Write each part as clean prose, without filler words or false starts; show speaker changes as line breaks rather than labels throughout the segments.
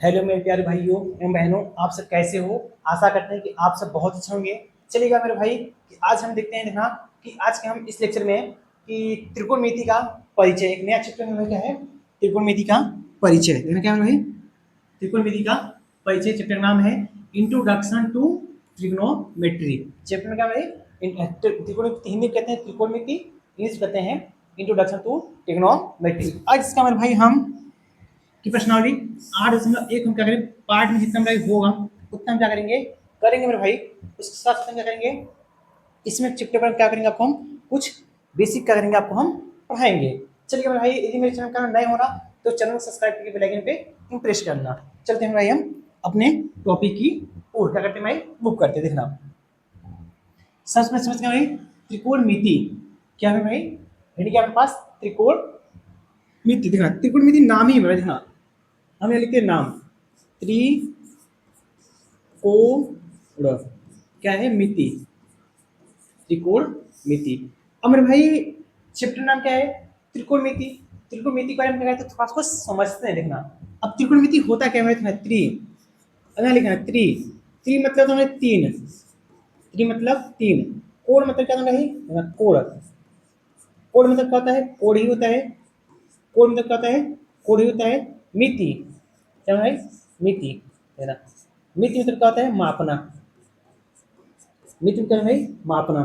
Hello मेरे प्यारे भाइयों एवं बहनों, आप सब कैसे हो। आशा करते हैं कि आप सब बहुत अच्छे होंगे। चलिएगा मेरे भाई कि आज हम देखते हैं देखना कि आज के हम इस लेक्चर में कि त्रिकोणमिति का परिचय, एक नया चैप्टर में क्या है, त्रिकोणमिति का परिचय। देखना क्या है भाई, त्रिकोणमिति का परिचय। चैप्टर का नाम है इंट्रोडक्शन टू ट्रिग्नोमेट्री। चैप्टर में क्या भाई, त्रिकोणमिति हिंदी कहते हैं, त्रिकोणमिति इंग्लिश कहते हैं इंट्रोडक्शन टू ट्रिग्नोमेट्री। आज इसका मेरे भाई हम की प्रश्नावली 8.1 हम क्या करें, पार्ट में जितना मेरा होगा उतना हम क्या करेंगे मेरे भाई। उसके साथ साथ हम क्या करेंगे, इसमें चैप्टर पर क्या करेंगे, आपको हम कुछ बेसिक क्या करेंगे, आपको हम पढ़ाएंगे। चलिए मेरे भाई, यदि मेरे चैनल का नए हो रहा तो चैनल को सब्सक्राइब करके बेल आइकन पे प्रेस करना। चलते हैं भाई हम अपने टॉपिक की ओर, क्या करते हैं भाई, मूव करते हैं। देखना सबसे समझ गए भाई, त्रिकोणमिति क्या है भाई, हिंदी के पास त्रिकोणमिति। देखना त्रिकोणमिति नाम ही है, देखना हम लिखते हैं नाम, त्रिकोण क्या है, मिति, त्रिकोणमिति। अब मेरे भाई चैप्टर नाम क्या है, त्रिकोणमिति। त्रिकोणमिति के बारे में क्या है तो थोड़ा सा समझते हैं। देखना अब त्रिकोणमिति होता क्या है, त्रि अगर लिखना है, त्रि त्रि मतलब तो तीन, त्रि मतलब तीन, कोण मतलब क्या है, कोण, कोण मतलब क्या होता है, कोण ही होता है, कोण मतलब क्या होता है, कोण ही होता है। मिति क्या है, मिति है ना, मिति मतलब क्या होता है, मापना, मिति मतलब है मापना।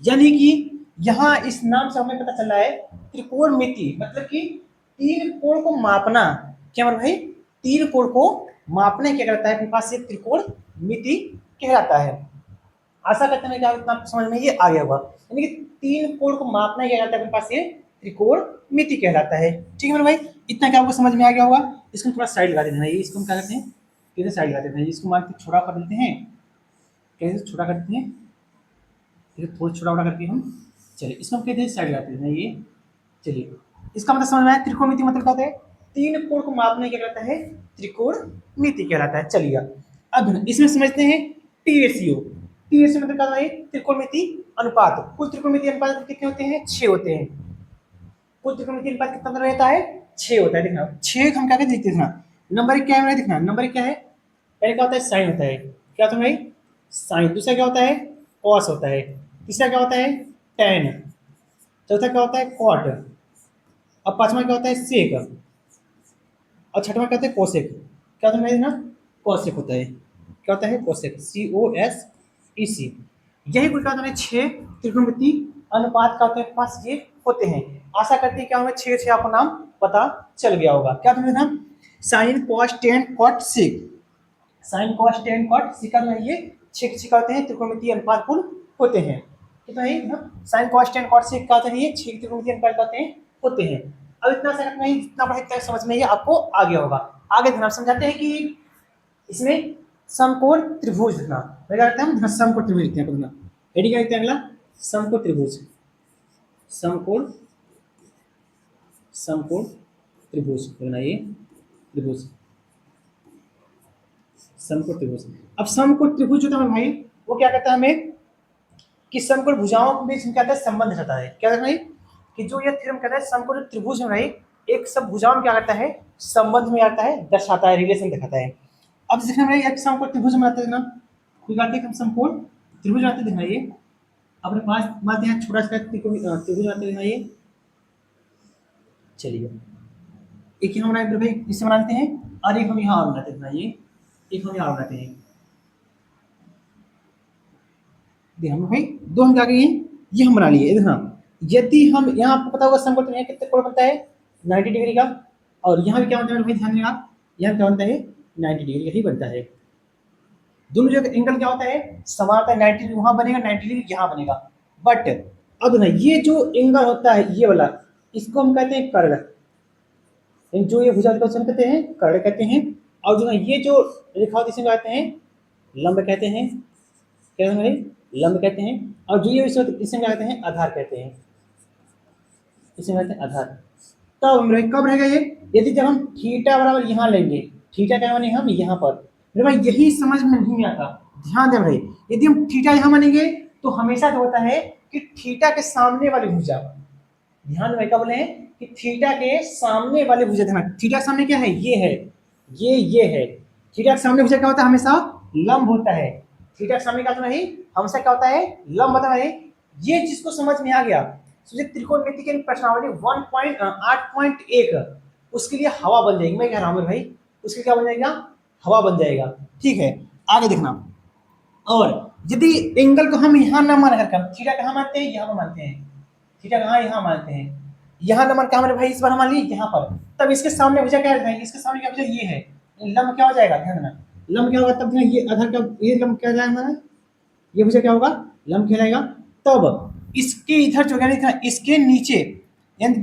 यानी कि यहाँ इस नाम से हमें पता चल रहा है त्रिकोणमिति मतलब कि तीन कोण को मापना। क्या मतलब भाई, तीन कोण को मापने क्या कहता है, अपने पास ये त्रिकोणमिति कहलाता है। आशा करते हैं कि आप इतना समझ में ये आ गया होगा, यानी कि तीन कोण को मापना क्या कहलाता है, अपने पास ये त्रिकोणमिति कहलाता है। ठीक है मेरे भाई, इतना क्या आपको समझ में आ गया होगा। इसको थोड़ा साइड लगा देना है, इसको हम क्या करते हैं, कैसे साइड लगा देते हैं, इसको मान के छोटा कर देते हैं, कैसे छोटा करते हैं, थोड़ा छोटा बड़ा करके हम, चलिए इसको हम कहते हैं साइड लगाते हैं ये। चलिए इसका मतलब समझ में आया, त्रिकोणमिति मतलब क्या होता है, तीन कोण को मापने क्या कहलाता है, त्रिकोणमिति कहलाता है। चलिए अब इसमें समझते हैं टी रेशियो। टी रेशियो मतलब क्या है, त्रिकोणमिति अनुपात। कुल त्रिकोणमिति अनुपात कितने होते हैं, 6 होते हैं। कुल त्रिकोणमिति अनुपात कितना रहता है, 6 होता है। देखना 6 हम क्या कहते हैं, देखना नंबर एक क्या है, देखना नंबर एक क्या है, पहले क्या होता है, साइन होता है, क्या होता है भाई, साइन। दूसरा क्या होता है, कॉस होता है। तीसरा क्या होता है, टेन। चौथा क्या होता है, कॉट। अब पांचवा क्या होता है, सेक। और छठवां क्या होता है, कोसेक। क्या होता है ना, कोसेक होता है। क्या होता है, कोसेक, COSEC। यही कुल क्या होता है, 6 त्रिकोणमिति अनुपात का होते हैं, पास ये होते हैं। आशा करते हैं क्या हमें 6 आपको नाम पता चल गया होगा। क्या तुम्हें नाम, sine cos tan cot sec, sine cos tan cot sec का ये 6 होते हैं त्रिकोणमिति अनुपात कुल होते हैं। कितना है, sine cos tan cot sec का होते हैं, ये 6 त्रिकोणमिति अनुपात होते हैं। अब इतना सा नहीं, जितना पढ़े तक समझ में ये आपको आ गया होगा। आगे ध्यान समझाते हैं कि इसमें समकोण त्रिभुज लिखना, क्या करते हैं हम, समकोण त्रिभुज लिखते हैं। हेडिंग क्या लिखते हैं, अगला समकोण त्रिभुज, समकोण, समकोण त्रिभुज लिखना, ये त्रिभुज, समकोण त्रिभुज। अब समकोण त्रिभुज जो था भाई, वो क्या कहता है हमें कि समकोण भुजाओं के बीच क्या कहता है, संबंध रहता है। क्या कहता है भाई, कि जो ये थ्योरम कहता है समकोण त्रिभुज में भाई एक सब भुजाओं में क्या करता है, संबंध में आता है, दर्शाता है, रिलेशन दिखाता है। अब देखना भाई, एक समकोण त्रिभुज में आता है ना, कोई कहते हैं हम समकोण त्रिभुज आते देखना, ये अपने पास मानते हैं छोटा सा त्रिभुज आते देखना, ये चलिए एक यहाँ बनाते भाई, इससे बनाते हैं, और एक हम यहाँ बनाते देखना, ये एक हम यहाँ बनाते हैं। हम भाई दो हम क्या करिए, ये हम बना लिए। देखना यदि हम यहाँ आपको पता होगा समकोण त्रिभुज कितने कोण बनता है, 90 डिग्री का। और यहाँ भी क्या बनता है भाई, ध्यान देना, यहाँ क्या बनता है, 90 डिग्री ही बनता है। दोनों जगह एंगल क्या होता है, समान होता है, 90 डिग्री वहां बनेगा, 90 डिग्री यहाँ बनेगा। बट अब ना ये जो एंगल होता है ये वाला, इसको हम कहते हैं कर्ण। जो ये भुजा कहते हैं कर्ण कहते हैं। और जो ये जो रेखा होती है इसे कहते हैं लंब कहते हैं, क्या है, लंब कहते हैं। और जो ये इसे कहते हैं आधार कहते हैं, इसे कहते हैं आधार। तब कब रहेगा ये, यदि जब हम थीटा बराबर यहाँ लेंगे, थीटा क्या माने हम यहाँ पर, मेरे भाई यही समझ में नहीं आता। ध्यान दें भाई, यदि हम थीटा यहाँ मानेंगे तो हमेशा जो होता है कि थीटा के सामने वाली भुजा, ध्यान में क्या बोले हैं कि थीटा के सामने वाली भुजा, ध्यान थीटा के सामने क्या है, ये है, ये है। थीटा के सामने भुजा क्या होता है? हमेशा लंब होता है। थीटा के सामने क्या होता है? हमेशा क्या होता है? लंब होता है। ये जिसको समझ में आ गया, सोचिए त्रिकोणमिति की प्रश्नावली 1.8.1 उसके लिए हवा बन जाएगी। मैं कह रहा हूँ मेरे भाई, उसके क्या बन जाएगा? हवा बन जाएगा। ठीक है, आगे देखना। और यदि एंगल को हम यहाँ ना मान कर, थीटा कहाँ मानते हैं? यहाँ पर मानते हैं। थीटा कहाँ? यहाँ मानते हैं। यहाँ नंबर क्या हमारे भाई? इस बार हम मान ली यहाँ पर, तब इसके सामने भुजा क्या है? इसके सामने क्या भुजा? ये है। लंब क्या हो जाएगा? ध्यान देना, लंब क्या होगा तब? ये आधार का ये लंब क्या जाएगा हमारा? ये भुजा क्या होगा? लंब कहलाएगा। तब इसके इधर जो है इसके नीचे, यानी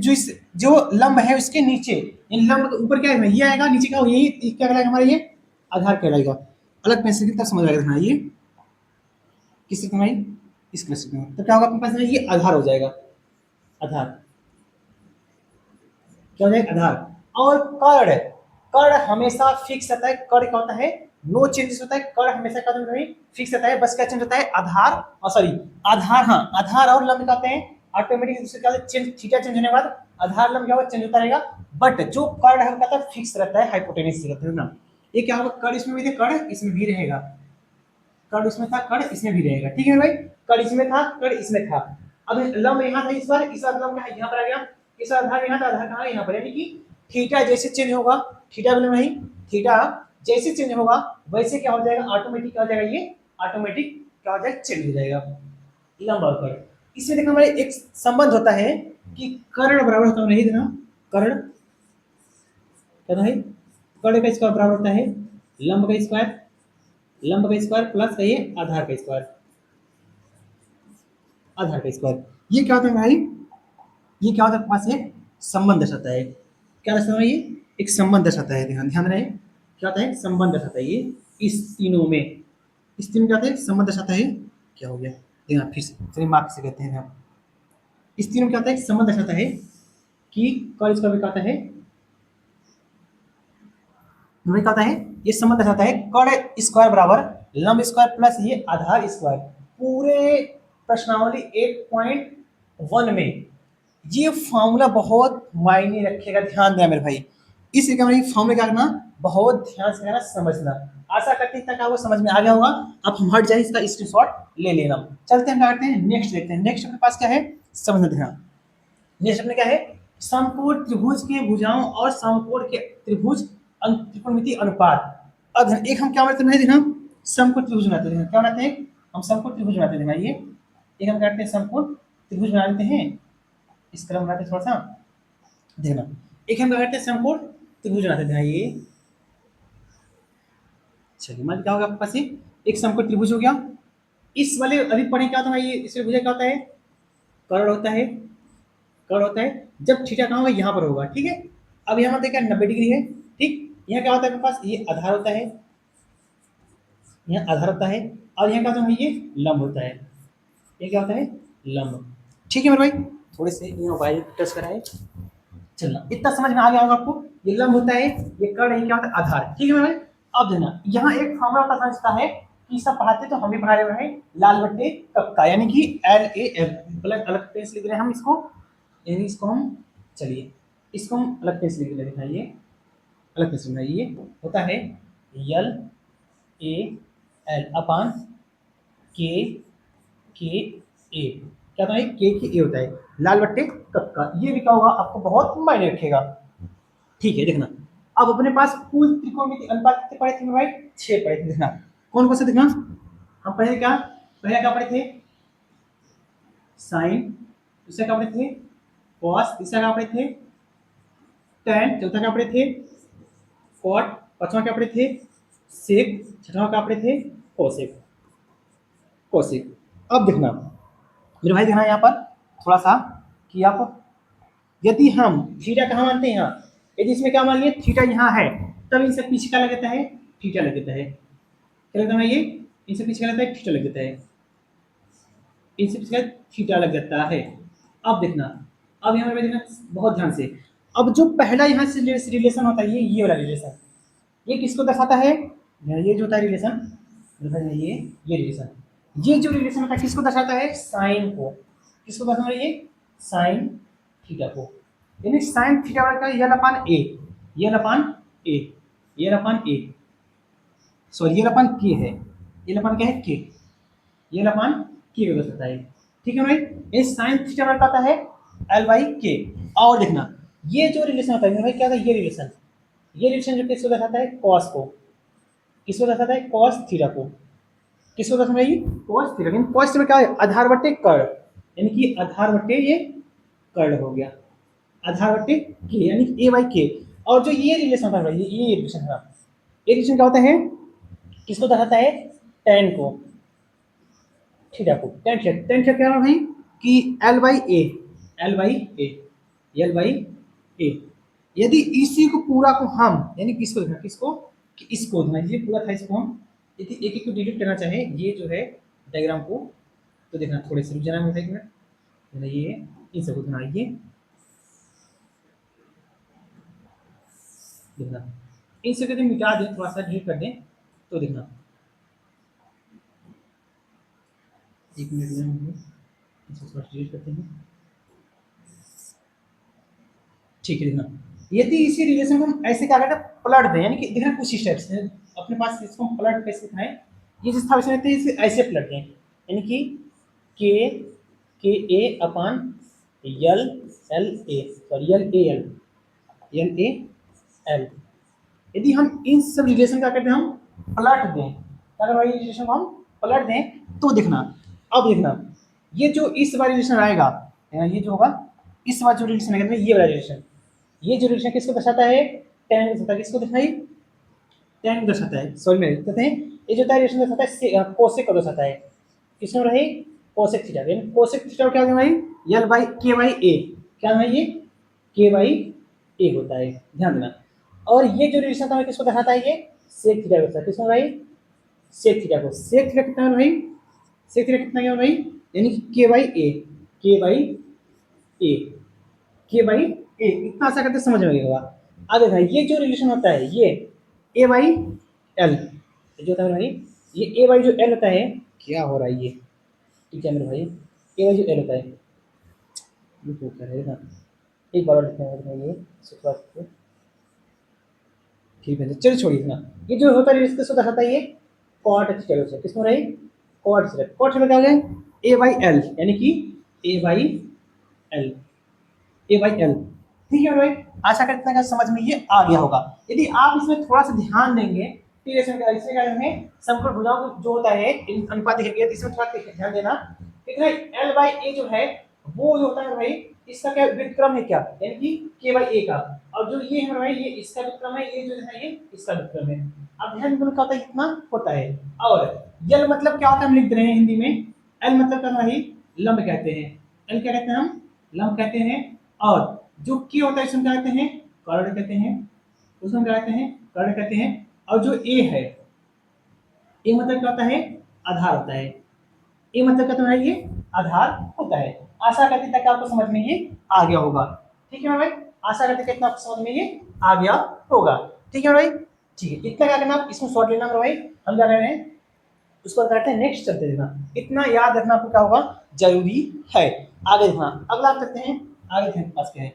जो लंब है उसके नीचे, इन लंब के ऊपर क्या है? ये आएगा, नीचे क्या हो? यही क्या कहलाएगा हमारा? ये आधार कहलाएगा। अलग पेंसिल की तरफ समझ आएगा। ये किस तरह भाई? इस तरह से तो क्या होगा अपने पास? ये आधार हो जाएगा। आधार क्या हो जाएगा? आधार। और कर्ण, कर्ण हमेशा फिक्स रहता है। कर्ण क्या होता है? नो चेंजेस होता है। कर्ण हमेशा क्या होता है? फिक्स रहता है। बस क्या चेंज होता है? आधार और सॉरी आधार, हाँ आधार और लंब कहते हैं ऑटोमेटिक दूसरे क्या चेंज, थीटा चेंज होने के बाद आधार लंब क्या होगा? चेंज होता रहेगा। बट जो कर्ण है वो कहता है फिक्स रहता है, हाइपोटेन्यूस रहता है ना। ये क्या होगा? कर्ण इसमें भी थे, कर्ण इसमें भी रहेगा। कर्ण इसमें था, कर्ण इसमें भी रहेगा। ठीक है भाई, कर्ण इसमें था, कर्ण इसमें था। अब लंब यहाँ था इस बार, इस बार लंब यहाँ पर आ गया। इस बार आधार यहाँ था, आधार कहाँ? यहाँ पर। यानी कि थीटा जैसे चेंज होगा, थीटा बोले नहीं, थीटा जैसे चेंज होगा वैसे क्या हो जाएगा? ऑटोमेटिक क्या हो जाएगा? ये ऑटोमेटिक क्या हो जाएगा? चेंज हो जाएगा लंब और कर्ण। इसमें देखना हमारे एक संबंध होता है कि कर्ण बराबर होता है, नहीं देना कर्ण क्या है? कर्ण का स्क्वायर बराबर होता है लंब का स्क्वायर, लंब का स्क्वायर प्लस ये आधार का स्क्वायर, आधार का स्क्वायर। ये क्या होता है भाई? ये क्या होता है? पास एक संबंध दर्शाता है। क्या दर्शाता है? ये एक संबंध दर्शाता है। ध्यान ध्यान रहे, क्या होता है? संबंध दर्शाता है। ये इस तीनों में, इस तीनों क्या होता है? संबंध दर्शाता है। क्या हो गया? देखना फिर से, चलिए मार्क से कहते हैं हम। इस तीनों में क्या होता है? संबंध दर्शाता है कि कॉलेज का भी कहता है, क्या होता है? ये संबंध दर्शाता है कर्ण स्क्वायर बराबर लंब स्क्वायर प्लस ये आधार स्क्वायर। पूरे प्रश्नावली 8.1 में ये फॉर्मूला बहुत मायने रखेगा। ध्यान देना मेरे भाई, इस फॉर्मूला क्या करना? बहुत ध्यान से करना, समझना। आशा करते हैं तक आपको समझ में आ गया होगा। अब हम हट जाए, इसका स्क्रीनशॉट ले लेना। चलते हैं, करते हैं नेक्स्ट, देखते हैं नेक्स्ट अपने पास क्या है, समझना ध्यान। नेक्स्ट अपने क्या है? समकोण त्रिभुज के भुजाओं और समकोण के त्रिभुज त्रिकोणमिति अनुपात। अब एक हम क्या बनाते हैं? हम समकोण त्रिभुज बनाते हैं। क्या बनाते हैं? हम समकोण त्रिभुज बनाते हैं। ये एक हम करते हैं समकोण त्रिभुज बना लेते हैं। इस क्रम बनाते हैं थोड़ा सा, देखना। एक हम क्या करते हैं? समकोण त्रिभुज बनाते हैं। ये चलिए मान क्या होगा आपके पास? एक समकोण त्रिभुज हो गया। इस वाले अभी पढ़े क्या होता है? ये इसमें भुजा क्या होता है? कर्ण होता है। कर्ण होता है जब थीटा कहाँ होगा? यहाँ पर होगा। ठीक है, अब यहाँ देखा 90 डिग्री है। ठीक, यहाँ क्या होता है मेरे पास? ये आधार होता है, यहाँ आधार होता है। और यहाँ क्या होता है? ये लंब होता है। ये क्या होता है? लंब। ठीक है मेरे भाई, थोड़े से यहाँ वायर टच कराए, चलना इतना समझ में आ गया होगा आपको। ये लंब होता है, ये कर्ण, ये क्या होता है? आधार। ठीक है मेरे भाई, अब देना यहाँ एक फॉर्मूला होता समझता है कि सब पढ़ाते तो हम भी पढ़ा रहे हैं, लाल बट्टे कक्का, यानी कि LAL। अलग अलग पेज लिख रहे हैं हम इसको, यानी इसको हम, चलिए इसको हम अलग पेज लिख रहे हैं। ये अलग पेज लिखना, ये होता है LAL अपान के क्या होता है? के होता है लाल बट्टे कक्का। ये भी क्या होगा? आपको बहुत मायने रखेगा। ठीक है, देखना। अब अपने पास कुल त्रिकोणमिति अनुपात कितने पढ़े थे भाई? 6 पढ़े थे। देखना कौन कौन से, देखना हम पहले क्या, पहले क्या पढ़े थे? साइन। दूसरा क्या पढ़े थे? कॉस। तीसरा क्या पढ़े थे? टेन। चौथा क्या पढ़े थे? कॉट। पांचवा क्या पढ़े थे? सेक। छठवां क्या पढ़े थे? कोसेक। कोसेक। अब देखना मेरे भाई, देखना यहाँ पर थोड़ा सा कि आप, यदि हम थीटा कहाँ मानते हैं? यहाँ, यदि इसमें क्या मान लिए? थीटा यहाँ है, तब इनसे पीछे क्या लग जाता है? थीटा लग जाता है। क्या लगता है? ये इनसे पीछे क्या लगता है? थीटा लग जाता है। इनसे पीछे थीटा लग जाता है। अब देखना, अब यहाँ पे देखना बहुत ध्यान से। अब जो पहला यहाँ से रिलेशन होता है, ये वाला रिलेशन, ये किसको दर्शाता है? ये जो होता है रिलेशन, ये रिलेशन, ये जो रिलेशन होता है किसको दर्शाता है? साइन को। किसको दर्शाता है? ये साइन थीटा को, यानी साइन थीटा का यल अपान ए, यल अपान ए। ये अपन ए, सॉरी ये अपन के है, ये अपन क्या है के, ये अपन के हो सकता है। ठीक है भाई, इस साइन थीटा का आता है एल बाई के। और देखना ये जो रिलेशन होता है भाई क्या होता है, ये रिलेशन जो किसको दर्शाता है, कॉस को, किसको दर्शाता है, कॉस थीटा को, किसको दर्शाता है, कॉस थीटा। लेकिन कॉस थीटा क्या है, आधार बट्टे कर्ण, यानी कि आधार बट्टे ये कर्ण हो गया, आधार बट्टे के यानी ए बाई के। और जो ये रिलेशन होता है भाई, ये रिलेशन है, ये रिलेशन क्या होता है, किसको दर्शाता है, टेन को, थीटा को, टेन थीटा क्या है भाई कि L by A, L by A, L by A. यदि इसी को पूरा को हम यानी किसको देखना, किसको, कि इसको देखना, ये पूरा था, इसको हम यदि एक एक को डिलीट करना चाहे ये जो है डायग्राम को, तो देखना थोड़े से रुक जाना है एक मिनट, ये इन सबको देखना, ये देखना इन सबको यदि मिटा दें, थोड़ा सा डिलीट कर दें, तो देखना एक मिनट में हम इसको थोड़ा डिलीट करते हैं। ठीक है, देखना यदि इसी रिलेशन को हम ऐसे क्या करते हैं, पलट दें, यानी कि देखना कुछ स्टेप्स हैं अपने पास, इसको हम पलट कैसे दिखाएं, ये जिस था वैसे रहते हैं, इसे ऐसे पलट दें, यानी कि के A upon L L A, sorry L A L, L A L. यदि हम इन सब रिलेशन का करते हैं, हम पलट दें, अगर भाई रिलेशन को हम पलट दें, तो देखना, अब देखना ये जो इस बार रिलेशन आएगा, ये जो होगा इस बार जो रिलेशन आएगा, ये वाला रिलेशन, ये जो रिलेशन किसको दर्शाता है, टेन दर्शाता है, किसको दिखाई, टेन दर्शाता है, सॉरी मैं कहते हैं ये जो रिलेशन दर्शाता है कोसेक को दर्शाता है, किसमें रहे, कोसेक थीटा, यानी कोसेक थीटा क्या होगा भाई, यल बाई के बाई ए, क्या है ये, के बाई ए होता है, ध्यान देना। और ये जो रिलेशन था किसको दिखाता है, ये सेक थीटा को, किसको भाई, सेक थीटा को, सेक थीटा कितना है भाई, सेक थीटा कितना है भाई, यानी कि के बाई ए, के बाई ए, के बाई ए, इतना ऐसा करते समझ में आएगा। आगे भाई ये जो रिलेशन होता है, ये ए बाई एल जो होता है भाई, ये ए बाई जो एल होता है, क्या हो रहा है ये, ठीक है मेरे भाई, ए बाई जो एल होता है, ये क्या कर रहे हैं ना, एक बार और लिखते हैं भाई, ये शुरुआत से ठीक है, चलो छोड़िए ना, ये जो होता है इसको दिखाता है, ये कॉट चलो से किसमें रही, कॉट से, कॉट से क्या हो गया, ए बाई एल, यानी कि A by L, A by L. ठीक है भाई, आशा करते हैं कि समझ में ये आ गया होगा। यदि आप इसमें थोड़ा सा ध्यान देंगे, इसमें क्या हमें समकोण भुजाओं जो होता है इन अनुपात दिखेगा, इसमें थोड़ा ध्यान देना, कितना एल बाई ए जो है वो जो होता है भाई, इसका क्या व्युत्क्रम है, क्या यानी कि के बाई ए का, और जो ये है भाई ये इसका व्युत्क्रम है, ये जो है ये इसका व्युत्क्रम है। अब ध्यान देना क्या होता है, कितना होता है। और यल मतलब क्या होता है, हम लिख दे रहे हैं हिंदी में, एल मतलब क्या भाई, लंब कहते हैं, एल क्या कहते हैं, हम लंब कहते हैं। और जो के होता है इसमें क्या कहते हैं, कर्ण कहते हैं, उसमें क्या कहते हैं, कर्ण कहते हैं। और जो ए है, ए मतलब क्या होता है, आधार होता है, ए मतलब क्या होता है, ये आधार होता है। आशा करते तक आपको समझ में ये आ गया होगा। ठीक है भाई, आशा करते कितना आपको समझ में ये आ गया होगा। ठीक है भाई, ठीक है, इतना क्या करना, इसमें शॉर्ट लेना भाई, हम क्या कर रहे हैं उसको करते हैं नेक्स्ट चलते देखना, इतना याद रखना आपको क्या होगा, जरूरी है। आगे देखना, अगला करते हैं, आगे देखते हैं पास क्या है,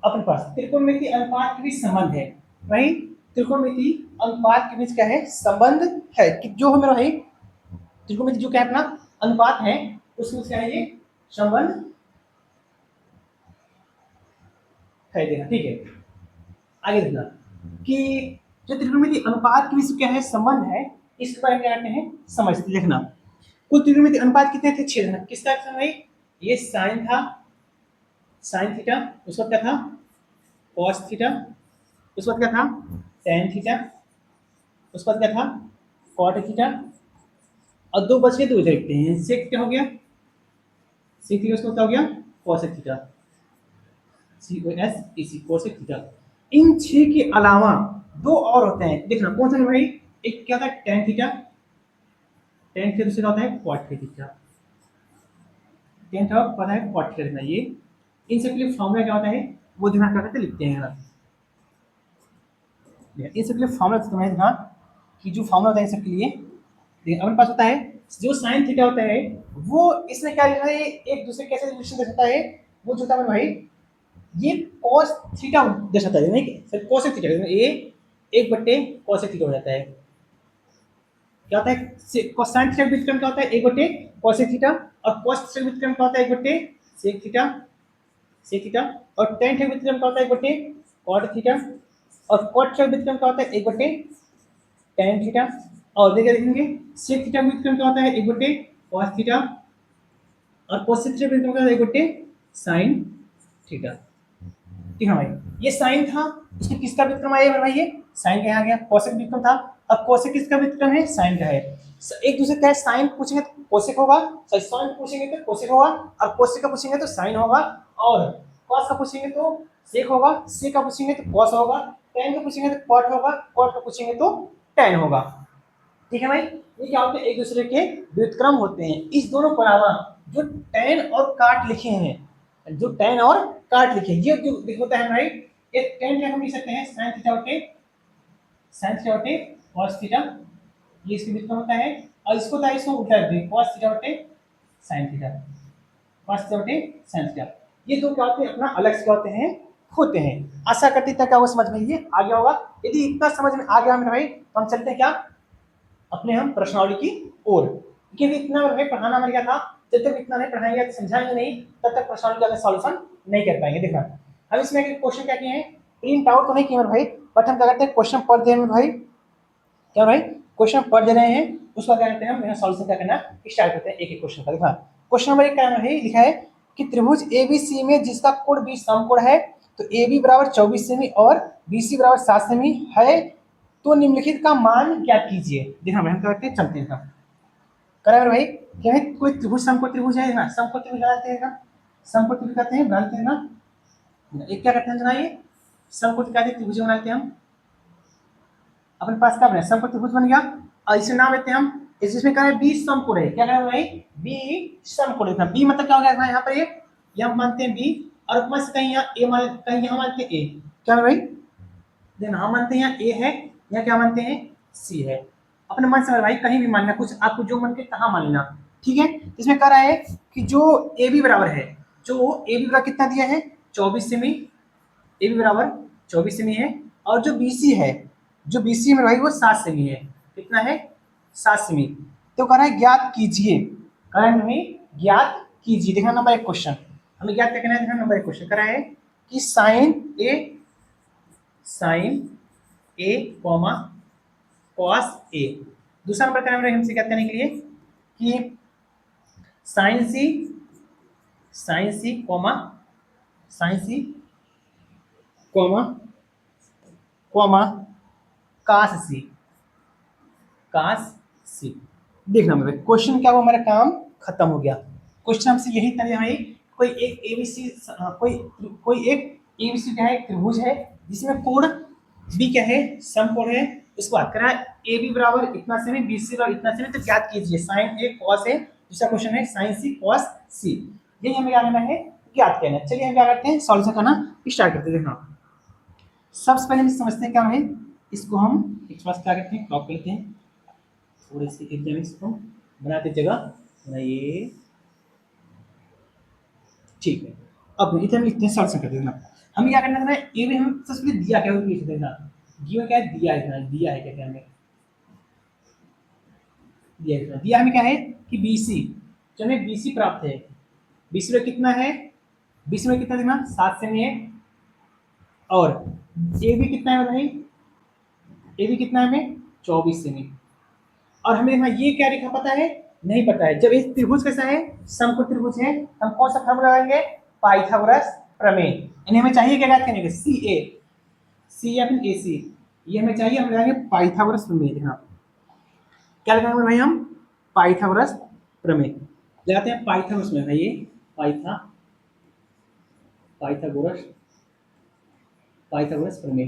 अपने पास त्रिकोणमिति अनुपात के बीच संबंध है। वही त्रिकोणमिति अनुपात के बीच क्या है, संबंध है, कि जो हमें भाई त्रिकोणमिति जो क्या है अपना अनुपात है, उसमें क्या है, ये संबंध है देना। ठीक है, आगे देखना कि जो त्रिकोणमिति अनुपात के बीच क्या है संबंध है, इसके बारे में क्या करते हैं समझते देखना। कुल त्रिकोणमिति अनुपात कितने थे, 6 थे, किसका भाई, ये साइन था, साइन थीटा, उसका क्या था कॉस थीटा, उसके बाद क्या था टेन थीटा, उसके बाद क्या था कॉट थीटा, और दो बच गए, दो इधर लिखते हैं, सेक क्या हो गया, सेक थीटा उसका क्या हो गया कॉसेक थीटा, सी ओ एस ई सी कॉसेक थीटा। इन 6 के अलावा दो और होते हैं, देखना कौन सा है भाई, एक क्या था टेन थीटा, टेन थीटा दूसरा होता है कॉट थीटा, टेन थीटा पता है कॉट थीटा देखना, ये इन सब के लिए फॉर्मूला क्या होता है वो ध्यान क्या करते लिखते हैं। इन सब के लिए फॉर्मूला तुम्हें ध्यान कि जो फॉर्मूला होता है इन सब के लिए, देखिए अपने पास होता है जो साइन थीटा होता है, वो इसमें क्या लिखा है, एक दूसरे कैसे रिलेशन दर्शाता है, वो जो होता है भाई ये cos थीटा दर्शाता है, नहीं सर cos थीटा, ए 1/cos थीटा हो जाता है। क्या होता है कोसाइन थीटा का व्युत्क्रम क्या होता है 1/cos थीटा, और cos थीटा का व्युत्क्रम क्या होता है 1/sec थीटा, sec थीटा, और tan थीटा का व्युत्क्रम क्या होता है 1/cot थीटा, और cot थीटा का व्युत्क्रम क्या होता है 1/tan थीटा, और देखेंगे sec थीटा का व्युत्क्रम क्या होता है 1/cos थीटा, और cos थीटा का व्युत्क्रम क्या होता है 1/sin थीटा। ठीक है भाई, ये साइन था, इसमें किसका व्युत्क्रम आया मेरे भाई, ये साइन का आ गया। कोसेक व्युत्क्रम था, अब कोसेक किसका व्युत्क्रम है, साइन का है। एक दूसरे का साइन पूछेंगे तो कोसेक होगा, सॉरी साइन पूछेंगे तो कोसेक होगा, और कोसेक का पूछेंगे तो साइन होगा, और कॉस का पूछेंगे तो सेक होगा, सेक का पूछेंगे तो कॉस होगा, tan का पूछेंगे तो कॉट होगा, कॉट का पूछेंगे तो tan होगा। ठीक है भाई, ये क्या होते हैं एक दूसरे के व्युत्क्रम होते हैं। इस दोनों के अलावा जो tan और काट लिखे हैं, जो tan और काट लिखे ये जो होता है भाई, एक tan क्या हम लिख सकते हैं sin थीटा बटे cos थीटा, ये इसके व्युत्क्रम होता है, और इसको था इसको उल्टा कर दें cos थीटा बटे sin थीटा, cos थीटा बटे sin थीटा। ये दो क्या होते हैं अपना अलग से क्या होते हैं। आशा करती तक क्या वो समझ में ये आ गया होगा। यदि इतना समझ में आ गया मेरे भाई तो हम चलते हैं क्या अपने हम प्रश्नावली की ओर, क्योंकि इतना हमें पढ़ाना मर गया था, जब तक इतना नहीं पढ़ाएंगे तो समझाएंगे नहीं तब तक प्रश्नावली का सॉल्यूशन नहीं कर पाएंगे। देखना हम इसमें क्वेश्चन क्या किए हैं, प्रिंट आउट तो नहीं किए मेरे भाई, बट हम क्या करते हैं क्वेश्चन पढ़ दे मेरे भाई, क्या भाई क्वेश्चन पढ़ दे रहे हैं, उसका क्या करते हैं हम सॉल्यूशन क्या करना स्टार्ट करते हैं एक एक क्वेश्चन का। देखना क्वेश्चन नंबर 1 क्या है लिखा है कि त्रिभुज ABC में जिसका कोण 20 समकोण है, तो AB बराबर 24 सेमी और BC बराबर 7 सेमी है, तो निम्नलिखित का मान ज्ञात कीजिए। देखना हम क्या करते हैं चलते हैं करें भाई, क्या है कोई त्रिभुज समकोण त्रिभुज है ना, समकोण त्रिभुज बनाते हैं ना, समकोण त्रिभुज कहते हैं बनाते हैं ना, एक क्या करते हैं जनाइए समकोण कहते हैं त्रिभुज बनाते हैं हम, अपने पास क्या बना समकोण त्रिभुज बन गया, और इसे नाम लेते हैं हम, इसमें क्या है बी समकोण है, क्या कह रहे भाई बी समकोण लिखना, बी मतलब क्या हो गया यहाँ पर ये हम मानते हैं बी, और उपमा से कहीं यहाँ ए मान कहीं यहाँ मानते हैं ए, क्या है भाई देखना हम मानते हैं यहाँ ए है, यहाँ क्या मानते हैं सी है, अपने मन से भाई कहीं भी मानना, कुछ आपको जो मन के कहाँ मान लेना। ठीक है, इसमें कह रहा है कि जो ए बी बराबर है, जो ए बी बराबर कितना दिया है 24 सेमी, ए बी बराबर 24 सेमी है, और जो बी सी है, जो बी सी है भाई वो 7 सेमी है, कितना है 7 सेमी, तो कह रहा है ज्ञात कीजिए, कह रहा है हमें ज्ञात कीजिए। देखना नंबर 1 क्वेश्चन हमें ज्ञात करना है, देखना नंबर 1 क्वेश्चन कह रहा है कि sign A comma cos A, दूसरा नंबर का नंबर हमसे क्या करने के लिए कि sign C comma comma comma कास सी। देखना मेरे क्वेश्चन क्या हुआ, हमारा काम खत्म हो गया। क्वेश्चन हमसे यही था भाई, कोई एक एबीसी कोई एक एबीसी क्या है त्रिभुज है जिसमें कोण बी क्या है समकोण है, उसको बात करा ए बी बराबर इतना सेमी बी सी बराबर इतना सेमी, तो ज्ञात कीजिए साइन ए कॉस ए, दूसरा क्वेश्चन है साइन सी कॉस सी, यही हमें क्या करना है ज्ञात करना। चलिए हम क्या करते हैं सॉल्यूशन करना स्टार्ट करते हैं। देखना सबसे पहले हम समझते हैं क्या है, इसको हम एक पास क्या करते हैं क्रॉप करते हैं, थोड़े से एकदम इसको बनाते जगह बनाइए, ठीक है। अब इधर हम लिखते हैं सॉल्यूशन करते हैं। हमें क्या करना है ए में हम सबसे पहले दिया क्या है लिख देना, गिवन क्या है दिया है, दिया है क्या हमें दिया हमें क्या है कि BC, जो हमें BC प्राप्त है, BC में कितना है, BC में कितना देखना 7 सेमी है, और AB कितना है भाई, AB कितना है हमें 24 सेमी, और हमें देखना ये क्या लिखा पता है नहीं पता है। जब ये त्रिभुज कैसा है समकोण त्रिभुज है, हम कौन सा फॉर्मूला लगाएंगे पाइथागोरस प्रमेय, यानी हमें चाहिए क्या करने के सी या फिर AC, ये हमें चाहिए, हम लगाएंगे पाइथागोरस प्रमेय। देखना क्या लगाएंगे भाई हम पाइथागोरस प्रमेय लगाते हैं, पाइथागोरस में भाई ये पाइथागोरस प्रमेय,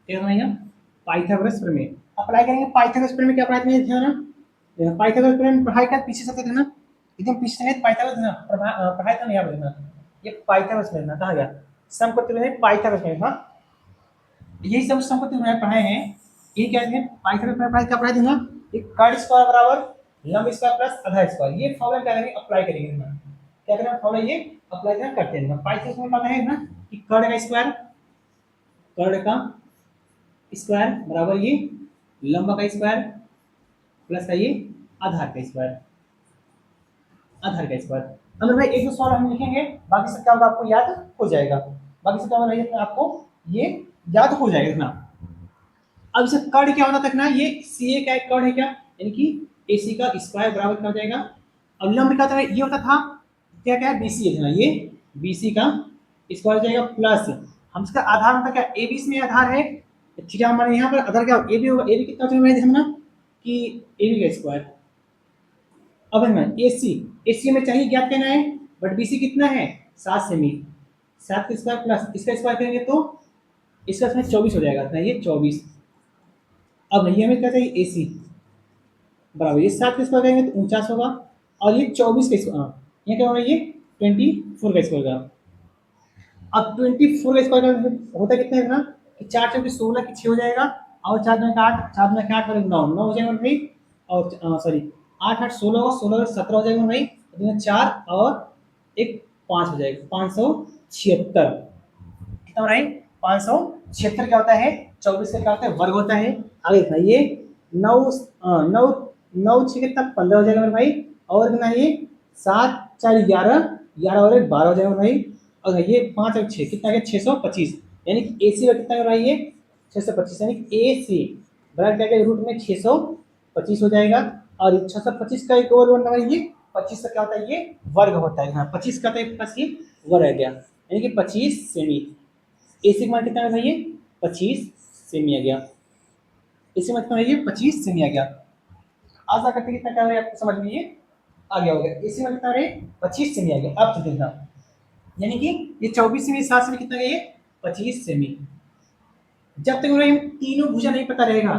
ठीक है भाई हम पाइथागोरस प्रमेय अप्लाई करेंगे। पाइथागोरस प्रमेय क्या अप्लाई करेंगे ध्यान, पाइथागोरस प्रमेय पढ़ाई का पीछे से देना एकदम पीछे नहीं, पाइथागोरस देना पढ़ाई तो नहीं याद रखना, ये पाइथागोरस में कहा गया समकोण त्रिभुज पाइथागोरस में, हाँ यही सब समकोण त्रिभुज पढ़ाए हैं, ये क्या है पाइथागोरस में पढ़ाई क्या पढ़ाई देना, एक कर्ण स्क्वायर बराबर लंब स्क्वायर प्लस आधा स्क्वायर, ये फॉर्मूला क्या करेंगे अप्लाई करेंगे ना, क्या करना फॉर्मूला ये अप्लाई करना करते हैं। पाइथागोरस में पता है ना कि कर्ण का स्क्वायर बराबर ये लंब का स्क्वायर प्लस का ये आधार का स्क्वायर, आधार का स्क्वायर। अगर भाई एक दो सवाल हम लिखेंगे, बाकी सब क्या होगा आपको याद हो जाएगा, बाकी सब क्या होगा आपको ये याद हो जाएगा इतना। अब इसे कर्ण क्या होता तक ना, ये सी ए का एक कर्ण है क्या, यानी कि ए सी का स्क्वायर बराबर क्या हो जाएगा। अब लंब क्या था, ये होता था क्या क्या बी सी है, ये बी सी का स्क्वायर हो जाएगा प्लस हम इसका आधार होता क्या, ए बी इसमें आधार है, थीटा हमारे यहाँ पर आधार क्या ए बी होगा, ए बी कितना हो जाएगा देखना कि ए बी का स्क्वायर। अब है ना ए सी में चाहिए ज्ञात करना है, बट बी सी कितना है 7 सेमी, 7 का स्क्वायर प्लस इसका स्क्वायर करेंगे तो इसका इसमें 24 हो जाएगा, इतना ये 24। अब ये हमें क्या चाहिए ए सी बराबर ये 7 का स्क्वायर करेंगे तो 49 होगा, और ये 24 का स्क्वायर, ये क्या होगा ये 24 का स्क्वायर का। अब 24 का स्क्वायर का होता कितना है ना, कि 4 चौके 16 की 6 हो जाएगा, और 4 दूनी का 8, 4 दूनी का 8 और 9, 9 हो जाएगा भाई, और सॉरी 8 8 16 होगा, 16 17 हो जाएगा भाई, 4 और एक 5 हो जाएगा 576 कितना हो रहा है 576 क्या होता है, 24 का क्या होता है वर्ग होता है। आगे देखना ये 9 9 9 6 कितना 15 हो जाएगा मेरे भाई, और कितना ये 7 4 11 11 और 1 12 हो जाएगा भाई, और ये 5 और 6 कितना है 625, यानी कि ए सी का कितना हो रहा है ये 625, यानी कि ए सी बराबर क्या है रूट में 625 हो जाएगा, और 625 का एक और बनना है ये 25 का क्या होता है ये वर्ग होता है, हाँ 25 का तो एक पास ये वर्ग आ गया, यानी कि 25 सेमी। एसी का मान कितना है भाई ये 25 सेमी आ गया, एसी मान कितना है ये 25 सेमी आ गया। आशा करते कितना क्या है आपको समझ में ये आ गया होगा, एसी मान कितना है 25 सेमी आ गया। अब तो देखना यानी कि ये 24 सेमी 7 सेमी कितना गया ये 25 सेमी। जब तक हमें तीनों भुजा नहीं पता रहेगा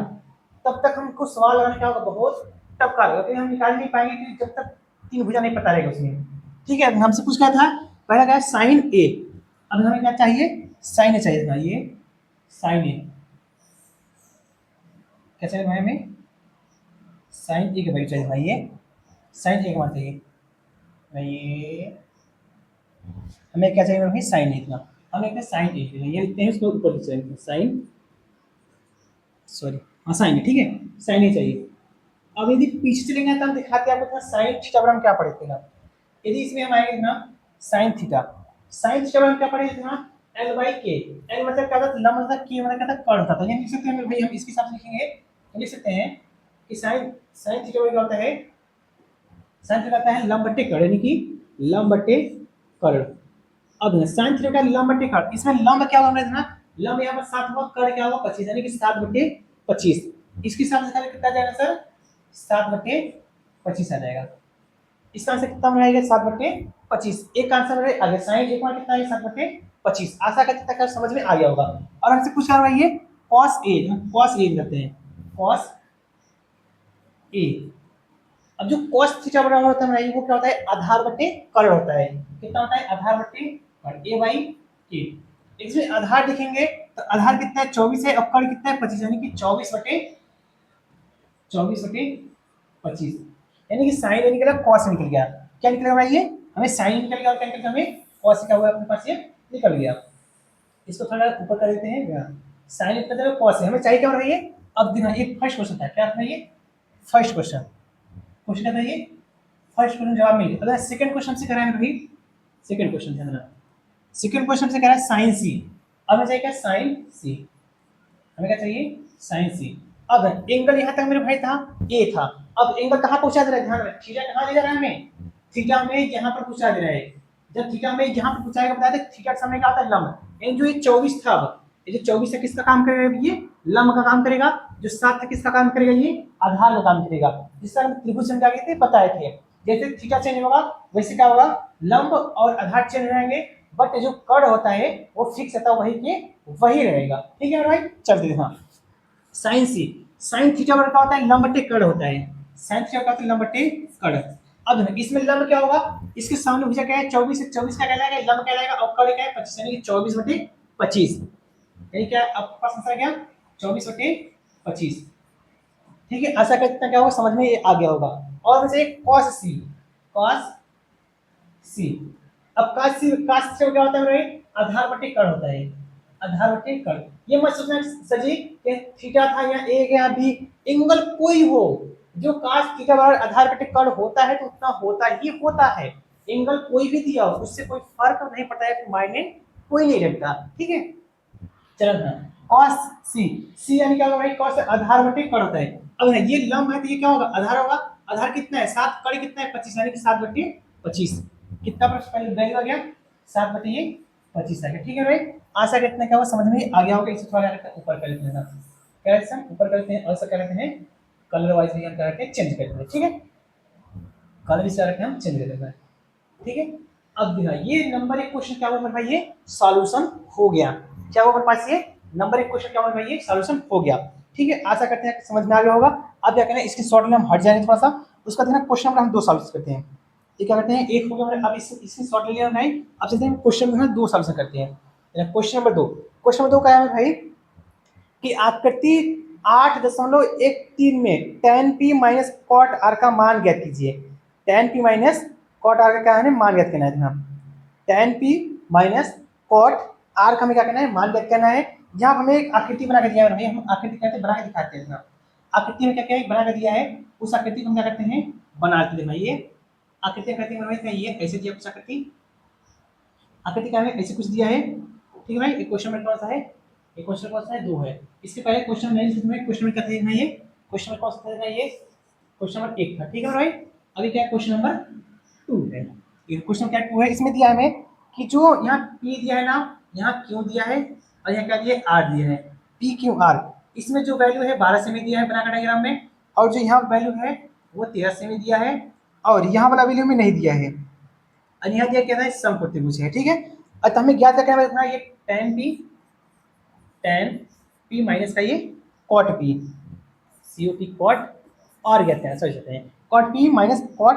तब तक हमको सवाल लगाने का होगा बहुत टफ का होगा, क्योंकि हम निकाल नहीं पाएंगे कि जब तक तीन भुजा नहीं पता रहेगा उसमें। ठीक है, हमसे पूछ क्या था, पहला क्या साइन ए, अब हमें क्या चाहिए साइन ए चाहिए था, ये साइन ए क्या चाहिए भाई हमें साइन ए के वैल्यू चाहिए भाई, ये साइन ए का मान चाहिए भाई, ये हमें क्या चाहिए भाई साइन ए इतना, हमें क्या साइन ए ये लिखते हैं उसको ऊपर लिखते साइन, सॉरी हाँ साइन ए, ठीक है साइन ए चाहिए। अब यदि पीछे चलेंगे तो हम दिखाते हैं आपको साइन थीटा बराबर क्या पढ़े थे ना, यदि इसमें हम आएंगे ना साइन थीटा, साइन थीटा बराबर क्या पढ़े थे ना एल बाई के, एल मतलब क्या था लंब मतलब के मतलब क्या था कर्ण था, तो ये लिख सकते हैं भाई, हम इसके हिसाब से लिखेंगे लिख सकते हैं कि साइन साइन थीटा बराबर क्या होता है, साइन थीटा होता है लंब बटे कर्ण, यानी कि लंब बटे कर्ण। अब साइन थीटा का लंब बटे कर्ण, इसमें लंब क्या होगा ना, लंब यहाँ पर 7 होगा, कर्ण क्या होगा 25, यानी कि 7 बटे 25, इसके हिसाब से कितना जाएगा सर 7 बटे 25 आ जाएगा, इसका आंसर कितना रहेगा 7 बटे 25, एक आंसर है आगे साइन एक बार कितना है 7 बटे 25। आशा करते तक समझ में आ गया होगा। और हमसे पूछ रहा है ये cos a, cos a करते हैं cos a। अब जो cos थीटा बराबर होता है वो क्या होता है आधार बटे कर्ण होता है, कितना होता है आधार बटे कर्ण a बाई k। इसमें आधार लिखेंगे तो आधार कितना है 24 है, और कर्ण कितना है 25, यानी कि 24 बटे 25, यानी कि साइन ए निकला कॉस निकल गया, क्या निकलेगा भाई ये हमें साइन निकल गया और क्या निकल गया हमें कॉस का हुआ अपने पास ये निकल गया। इसको थोड़ा ऊपर कर देते हैं, साइन इतना जगह कॉस है, हमें चाहिए क्या हो रही है। अब देखना ये फर्स्ट क्वेश्चन था, क्या था ये फर्स्ट क्वेश्चन, क्वेश्चन क्या था ये फर्स्ट क्वेश्चन जवाब मिल गया। अगर सेकंड क्वेश्चन से कराएंगे भाई, सेकंड क्वेश्चन से ना सेकंड क्वेश्चन से कह रहा है साइन सी, अब हमें चाहिए क्या साइन सी, हमें क्या चाहिए साइन सी। अब एंगल यहाँ तक मेरे भाई था ए था, अब एंगल कहाँ पहुंचा दे रहा है ध्यान में, थीटा कहाँ दे रहा है हमें, थीटा में यहाँ पर पहुंचा दे रहा है। जब थीटा में यहाँ पर पहुंचाएगा बता दे थीटा के सामने क्या होता है लंब, यानी जो ये 24 था, ये जो 24 है किसका काम करेगा ये लंब का काम करेगा, जो 7 था किसका काम करेगा ये आधार का काम करेगा, जिसका हम त्रिभुज समझा गए थे बताए थे। जैसे थीटा चेंज होगा वैसे क्या होगा लंब और आधार चेंज हो जाएंगे, बट जो कर्ण होता है वो फिक्स रहता है वही के वही रहेगा। ठीक है भाई चलते देखना साइन सी, साइन थीटा बराबर क्या होता है लंब बटे कर्ण होता है, साइन थीटा का लंब बटे कर्ण। अब इसमें लंब क्या होगा, इसके सामने भुजा क्या है 24 से 24 क्या कहलाएगा लंब कहलाएगा, और कर्ण क्या है 25, यानी कि 24 बटे 25, यानी क्या आपके पास आंसर क्या 24 बटे 25। ठीक है आशा करते हैं क्या होगा समझ में आ गया होगा। और वैसे cos सी, cos सी, अब cos सी क्या होता है भाई आधार बटे कर्ण होता है, आधार बटे कर्ण। ये मत सोचना सर जी कि थीटा था या ए या बी, एंगल कोई हो, जो cos थीटा बराबर आधार बटे कर्ण होता है तो उतना होता ही होता है। एंगल कोई भी दिया हो उससे कोई फर्क नहीं पड़ता है, मायने कोई नहीं रखता। ठीक है, चलो ना cos c, c यानी क्या होगा भाई, cos आधार बटे कर्ण होता है। अब ये लंब है तो ये क्या होगा, आधार होगा। आधार कितना है 7, कर्ण कितना है 25, यानी कि 7 बटे 25। कितना पर पहले वैल्यू आ गया 7 बटे ये 25 आ गया। ठीक है भाई, आशा करते हैं क्या वो समझ में आ गया होगा। इसे थोड़ा क्या ऊपर कर लेते हैं, क्या है सर ऊपर करते हैं, और क्या करते हैं कलर वाइज भी हम क्या करते हैं चेंज करते हैं। ठीक है, कलर इस तरह के हम चेंज कर देते हैं। ठीक है, अब देखा ये नंबर एक क्वेश्चन क्या हुआ मेरे भाई, ये सॉल्यूशन हो गया। क्या हुआ मेरे पास, ये नंबर एक क्वेश्चन क्या हुआ मेरे भाई, ये सॉल्यूशन हो गया। ठीक है, आशा करते हैं कि समझ में आ गया होगा। अब क्या करें, इसकी शॉर्ट में हम हट जाएंगे थोड़ा सा, उसका देखना क्वेश्चन नंबर हम दो सॉल्व करते हैं। ये क्या करते हैं, एक हो गया मेरे, अब इसकी शॉर्ट ले लिया नहीं, अब चलते हैं क्वेश्चन में दो सॉल्व करते हैं। क्वेश्चन नंबर दो, क्वेश्चन नंबर दो क्या है मेरे भाई कि आकृति 8.13 में tan p minus cot R का मान ज्ञात कीजिए। tan p minus cot R का क्या है मान ज्ञात करना है। हाँ, tan p minus cot R का हमें क्या करना है, मान ज्ञात करना है। यहाँ हमें एक आकृति बना के दिया है, हम आकृति कहते हैं बना के दिखाते हैं। हाँ, आकृति में क्या क्या बना के दिया है, उस आकृति को हम क्या करते हैं बनाते हैं। भाई ये आकृति कहते हैं, ये ऐसे दिया कुछ आकृति, आकृति क्या है ऐसे कुछ दिया है। ठीक है भाई, एक क्वेश्चन में कौन सा है, एक क्वेश्चन कौन सा है, दो है। इसके पहले क्वेश्चन नहीं, क्वेश्चन में क्या था ये, क्वेश्चन में कौन सा था ये, क्वेश्चन नंबर 1 था। ठीक है भाई, अभी क्या है क्वेश्चन नंबर 2 है। ये क्वेश्चन क्या 2 है, इसमें दिया है हमें कि जो यहाँ P दिया है ना, यहाँ Q दिया है और यहाँ क्या दिया है R दिया है, P Q R। इसमें जो वैल्यू है 12 से में दिया है बना डायग्राम में, और जो यहाँ वैल्यू है वो 13 से में दिया है, और यहाँ वाला वैल्यू में नहीं दिया है। और यहाँ दिया क्या था सम प्रतिभुज है। ठीक है, और हमें ज्ञात करना है ये tan p माइनस का ये cot p, COP cot और कहते हैं समझ सकते हैं cot p minus cot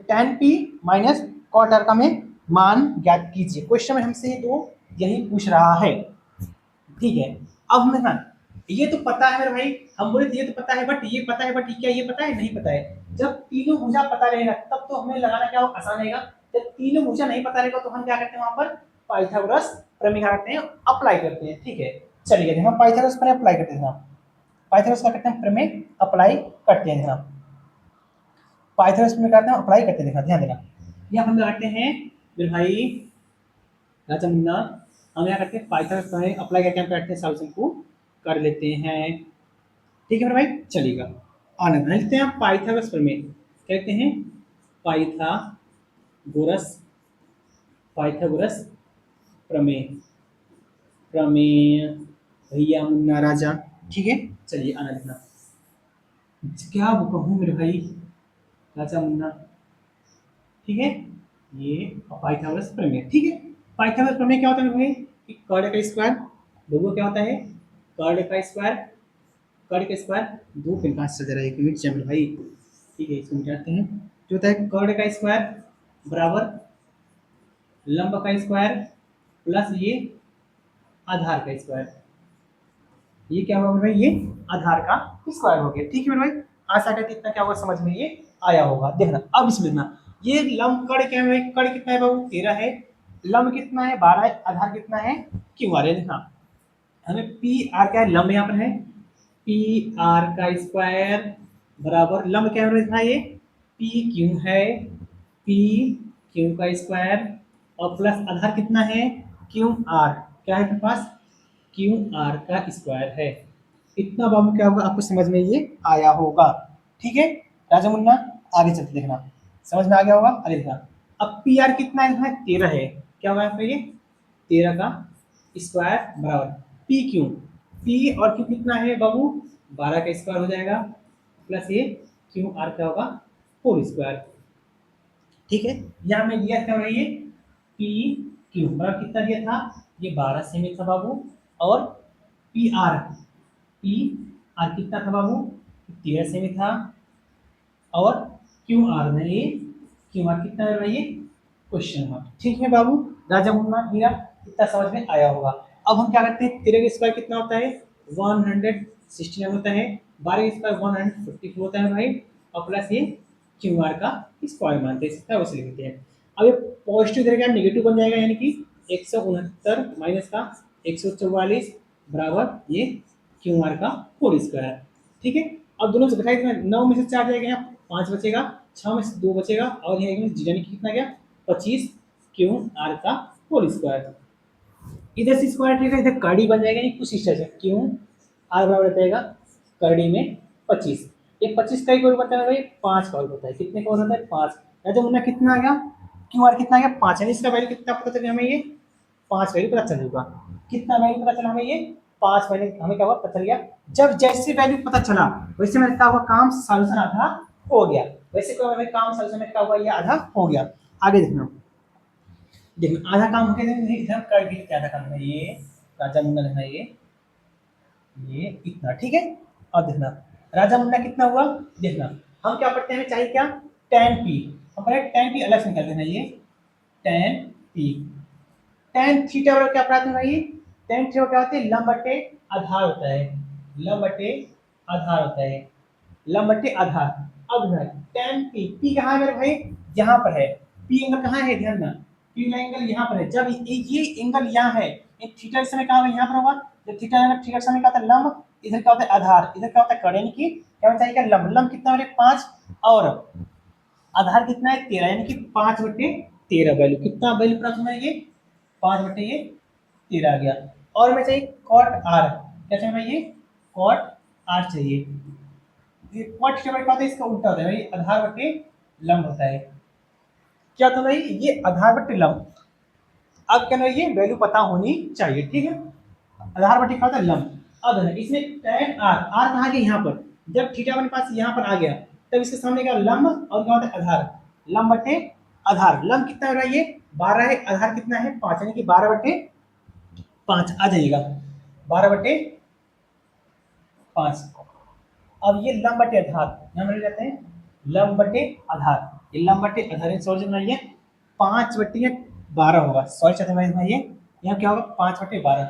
tan p minus cot r का हमें मान ज्ञात कीजिए। क्वेश्चन में हमसे तो यही पूछ रहा है। ठीक है, अब हमें ना ये तो पता है मेरे भाई, हम बोले तो ये तो पता है, बट ये पता है, बट क्या ये पता है नहीं पता है। जब तीनों भुजा पता रहेगा तब तो हमें लगाना क्या आसान रहेगा। जब तीनों भुजा नहीं पता रहेगा तो हम क्या करते हैं, वहां पर पाइथागोरस प्रमेय क्या करते हैं अप्लाई करते हैं। ठीक है, चलिए हम पाइथागोरस प्रमेय अप्लाई करते हैं। पाइथागोरस क्या करते हैं प्रमेय अप्लाई करते हैं। पाइथागोरस प्रमेय करते हैं अप्लाई करते हैं, ध्यान देना। यहाँ हम लगाते हैं मेरे भाई राजा मुन्ना, हम यहाँ करते हैं पाइथागोरस प्रमेय अप्लाई करके हम करते हैं सॉल्यूशन को कर लेते हैं। ठीक है मेरे भाई, चलिएगा आनंद लिखते हैं पाइथागोरस प्रमेय, कहते हैं पाइथागोरस, पाइथागोरस प्रमेय, प्रमेय भैया मुन्ना राजा। ठीक है, चलिए आनंद लिखना, क्या वो कहूँ मेरे भाई राजा मुन्ना। ठीक है, ये पाइथागोरस प्रमेय। ठीक है, पाइथागोरस प्रमेय क्या होता है मेरे भाई कि कर्ण का स्क्वायर, दोनों क्या होता है कर्ण का स्क्वायर, कर्ण का स्क्वायर दो पिन का आंसर दे रहा है, एक मिनट चैनल भाई। ठीक है, इसको मिटाते हैं। जो होता है कर्ण का स्क्वायर बराबर लंब का स्क्वायर प्लस ये आधार का स्क्वायर, ये क्या होगा भाई ये आधार का स्क्वायर हो गया। ठीक है भाई, आशा करते इतना क्या होगा समझ में ये आया होगा। देखना अब इसमें ना ये लंब कर्ण क्या है, कर्ण कितना है बाबू 13 है, लंब कितना है 12 है, आधार कितना है क्यों आ रहा है। देखना हमें पी आर क्या है, लंब यहाँ पर है पी आर का स्क्वायर बराबर लंब क्या है ये पी क्यू है, पी क्यू का स्क्वायर और प्लस आधार कितना है क्यू आर, क्या है मेरे पास क्यू आर का स्क्वायर है। इतना बाबू क्या होगा आपको समझ में ये आया होगा। ठीक है राजा मुन्ना, आगे चलते देखना समझ में आ गया होगा। आगे देखना अब पी आर कितना है 13 है, क्या होगा यहाँ पे ये 13 का स्क्वायर बराबर पी क्यू, पी और क्यू कितना है बाबू 12 का स्क्वायर हो जाएगा प्लस ये क्यू आर क्या होगा होल स्क्वायर। ठीक है, यहाँ में दिया क्या ये पी क्यू बराबर कितना दिया था ये 12 सेमी था बाबू, और पी आर कितना था बाबू 13 सेमी था, और क्यू आर में ये क्यू आर कितना है ये क्वेश्चन मार्क। ठीक है बाबू राजा मुन्ना हीरा, इतना समझ में आया होगा। अब हम क्या करते हैं 13 का स्क्वायर कितना होता है 169 होता है, 12 का स्क्वायर 154 होता है भाई, और प्लस ये क्यू आर का स्क्वायर मानते हैं वैसे लिखते हैं। अब ये पॉजिटिव इधर क्या नेगेटिव बन जाएगा, यानी कि 169 माइनस का 144 बराबर ये क्यू आर का होल स्क्वायर। ठीक है, अब दोनों से घटाई तो 9 में से 4 जाएगा, यहाँ 5 बचेगा, 6 में से 2 बचेगा और यहाँ 1 में से यानी कि कितना गया 25 क्यू आर का होल स्क्वायर। इधर से स्क्वायर रहेगा, इधर करड़ी बन जाएगा, कुछ इस तरह से क्यू आर बराबर हो जाएगा करड़ी में 25। ये 25 का एक और बनता है भाई 5 का और होता है, कितने का और होता है 5। या तो मुन्ना कितना आ गया क्यू आर कितना आ गया 5, यानी इसका वैल्यू कितना पता चलेगा हमें, ये 5 वैल्यू पता चल जाएगा। कितना वैल्यू पता चला हमें, ये 5 वैल्यू हमें क्या हुआ पता चल गया। जब जैसे वैल्यू पता चला वैसे मैंने क्या हुआ काम सॉल्यूशन आधा हो गया, वैसे क्या हुआ काम सॉल्यूशन में क्या हुआ ये आधा हो गया। आगे देखना, देखना आधा काम हो गया, इधर कर दिया क्या आधा काम है, ये राजा मुन्ना देखना ये इतना। ठीक है, अब देखना राजा मुन्ना कितना हुआ, देखना हम क्या पढ़ते हैं चाहिए क्या tan p, हम पढ़े tan p अलग से निकाल देना, ये tan p tan थीटा बराबर क्या पढ़ाते हैं भाई, tan थीटा क्या होता है लंब बटे आधार होता है, लंब बटे आधार होता है, लंब बटे आधार। अब है tan p, p कहाँ है मेरे भाई यहाँ पर है, p एंगल कहाँ है ध्यान देना, p एंगल यहाँ पर है। जब ये एंगल यहाँ है, ये थीटा इस समय कहाँ है यहाँ पर होगा, जब थीटा थीटा समय क्या होता है लंब, इधर क्या होता है आधार, इधर क्या होता है कड़, यानी कि क्या होता है लंब, लंब कितना हो रहा है 5 और आधार कितना है 13, यानी कि 5/13 वैल्यू, कितना वैल्यू प्राप्त हुआ है ये 5/13 आ गया। और मैं चाहिए कॉट आर, क्या चाहिए भाई ये कॉट आर चाहिए, ये कॉट थीटा क्या होता है इसका उल्टा होता है भाई आधार बटे लंब होता है, क्या होता है भाई ये आधार बटे लंब। अब क्या ये वैल्यू पता होनी चाहिए। ठीक है, आधार बटे क्या होता है लंब। अब है इसमें tan r, r कहाँ गया यहाँ पर, जब थीटा अपने पास यहाँ पर आ गया तब इसके सामने क्या लंब और क्या होता है आधार, लंब बटे आधार। लंब कितना हो रहा है ये 12 है, आधार कितना है 5, यानी कि 12/5 आ जाएगा 12/5। अब ये लंब बटे आधार यहाँ मिल जाते हैं, लंब बटे आधार, ये लंब बटे आधार सॉरी बनाइए 5/12 होगा, सॉरी चाहते हैं भाई ये यहाँ क्या होगा 5/12,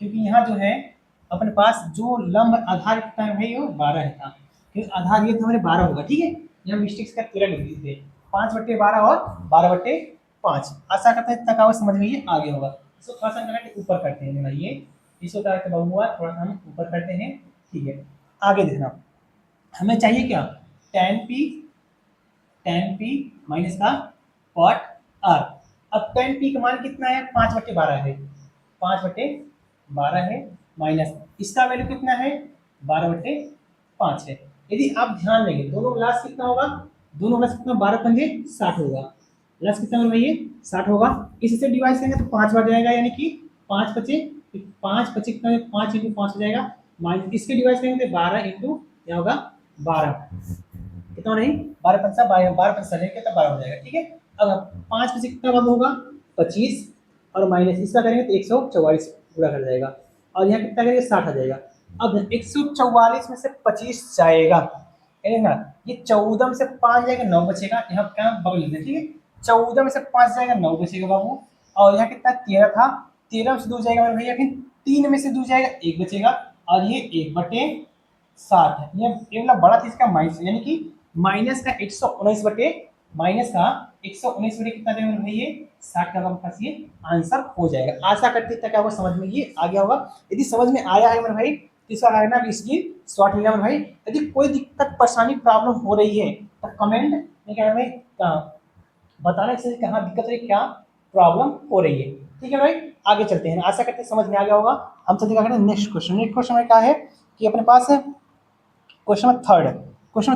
क्योंकि यहाँ जो है अपने पास जो लंब आधार कितना है भाई वो 12 है था, क्योंकि आधार ये तो हमारे 12 होगा। ठीक है, यहाँ मिस्टेक्स का 13 लिख दिए थे, 5/12 और 12/5। आशा करते हैं तक समझ में ये आगे होगा। इसको थोड़ा सा करके ऊपर करते हैं भाई, ये इसको करके बहु हुआ थोड़ा सा हम ऊपर करते हैं। ठीक है, आगे देखना हमें चाहिए क्या tan p माइनस का cot r। अब tan p का मान कितना है 5/12 है, 5/12 है माइनस इसका वैल्यू कितना है 12/5 है। यदि आप ध्यान देंगे दोनों लास्ट कितना होगा, दोनों लास्ट कितना 12×5 होगा, लास्ट कितना होगा ये 60 होगा। इससे डिवाइड करेंगे तो 5 बार जाएगा, यानी कि 5×5 कितना है 5×5 हो जाएगा, माइनस इसके डिवाइड करेंगे तो 12 इंटू क्या होगा 12, कितना नहीं 12×5 लेंगे तब 12 हो जाएगा। ठीक है, अब 5 में से कितना कम होगा 25 और माइनस इसका करेंगे तो 144 पूरा कर जाएगा, और यहाँ कितना करेंगे 60 आ जाएगा। अब 144 में से 25 जाएगा ना, ये 14 में से 5 जाएगा 9 बचेगा, यहाँ क्या बगल लिख दे। ठीक है, 14 में से 5 जाएगा 9 बचेगा बाबू, और यहाँ कितना 13 था, 13 में से 2 जाएगा भैया, फिर 3 में से 2 जाएगा 1 बचेगा, और ये 1/60 है। ये वाला बड़ा चीज का माइनस, यानी कि माइनस का 119 बटे माइनस का 119 बटे कितना देंगे भाई ये 60 का पास ये आंसर हो जाएगा। आशा करते तक आपको समझ में ये आ गया होगा। यदि समझ में आया है मेरे भाई तो इसका आगे भी इसकी शॉर्ट लिया मेरे भाई। यदि कोई दिक्कत परेशानी प्रॉब्लम हो रही है तो कमेंट में क्या है बताना कि कहाँ दिक्कत है क्या प्रॉब्लम हो रही है। ठीक है भाई, आगे चलते हैं। आशा करते हैं समझ में आ गया होगा। हम चलते क्या नेक्स्ट क्वेश्चन। नेक्स्ट क्वेश्चन में क्या है कि अपने पास क्वेश्चन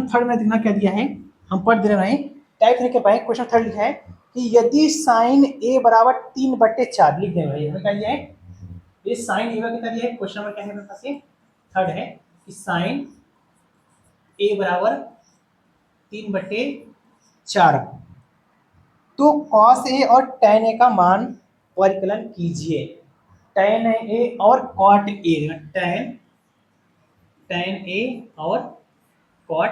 थर्ड में देखना क्या दिया है, हम पढ़ दे रहे हैं टाइप नहीं कर पाए। क्वेश्चन थर्ड लिखा है कि यदि साइन ए बराबर 3/4 लिख दें भाई, हमें क्या दिया है ये साइन ए का कितना दिया है, क्वेश्चन में क्या है मेरे पास ये थर्ड है कि साइन ए बराबर 3/4 तो कॉस ए और tan ए का मान परिकलन कीजिए। tan ए और cot ए, tan ए और cot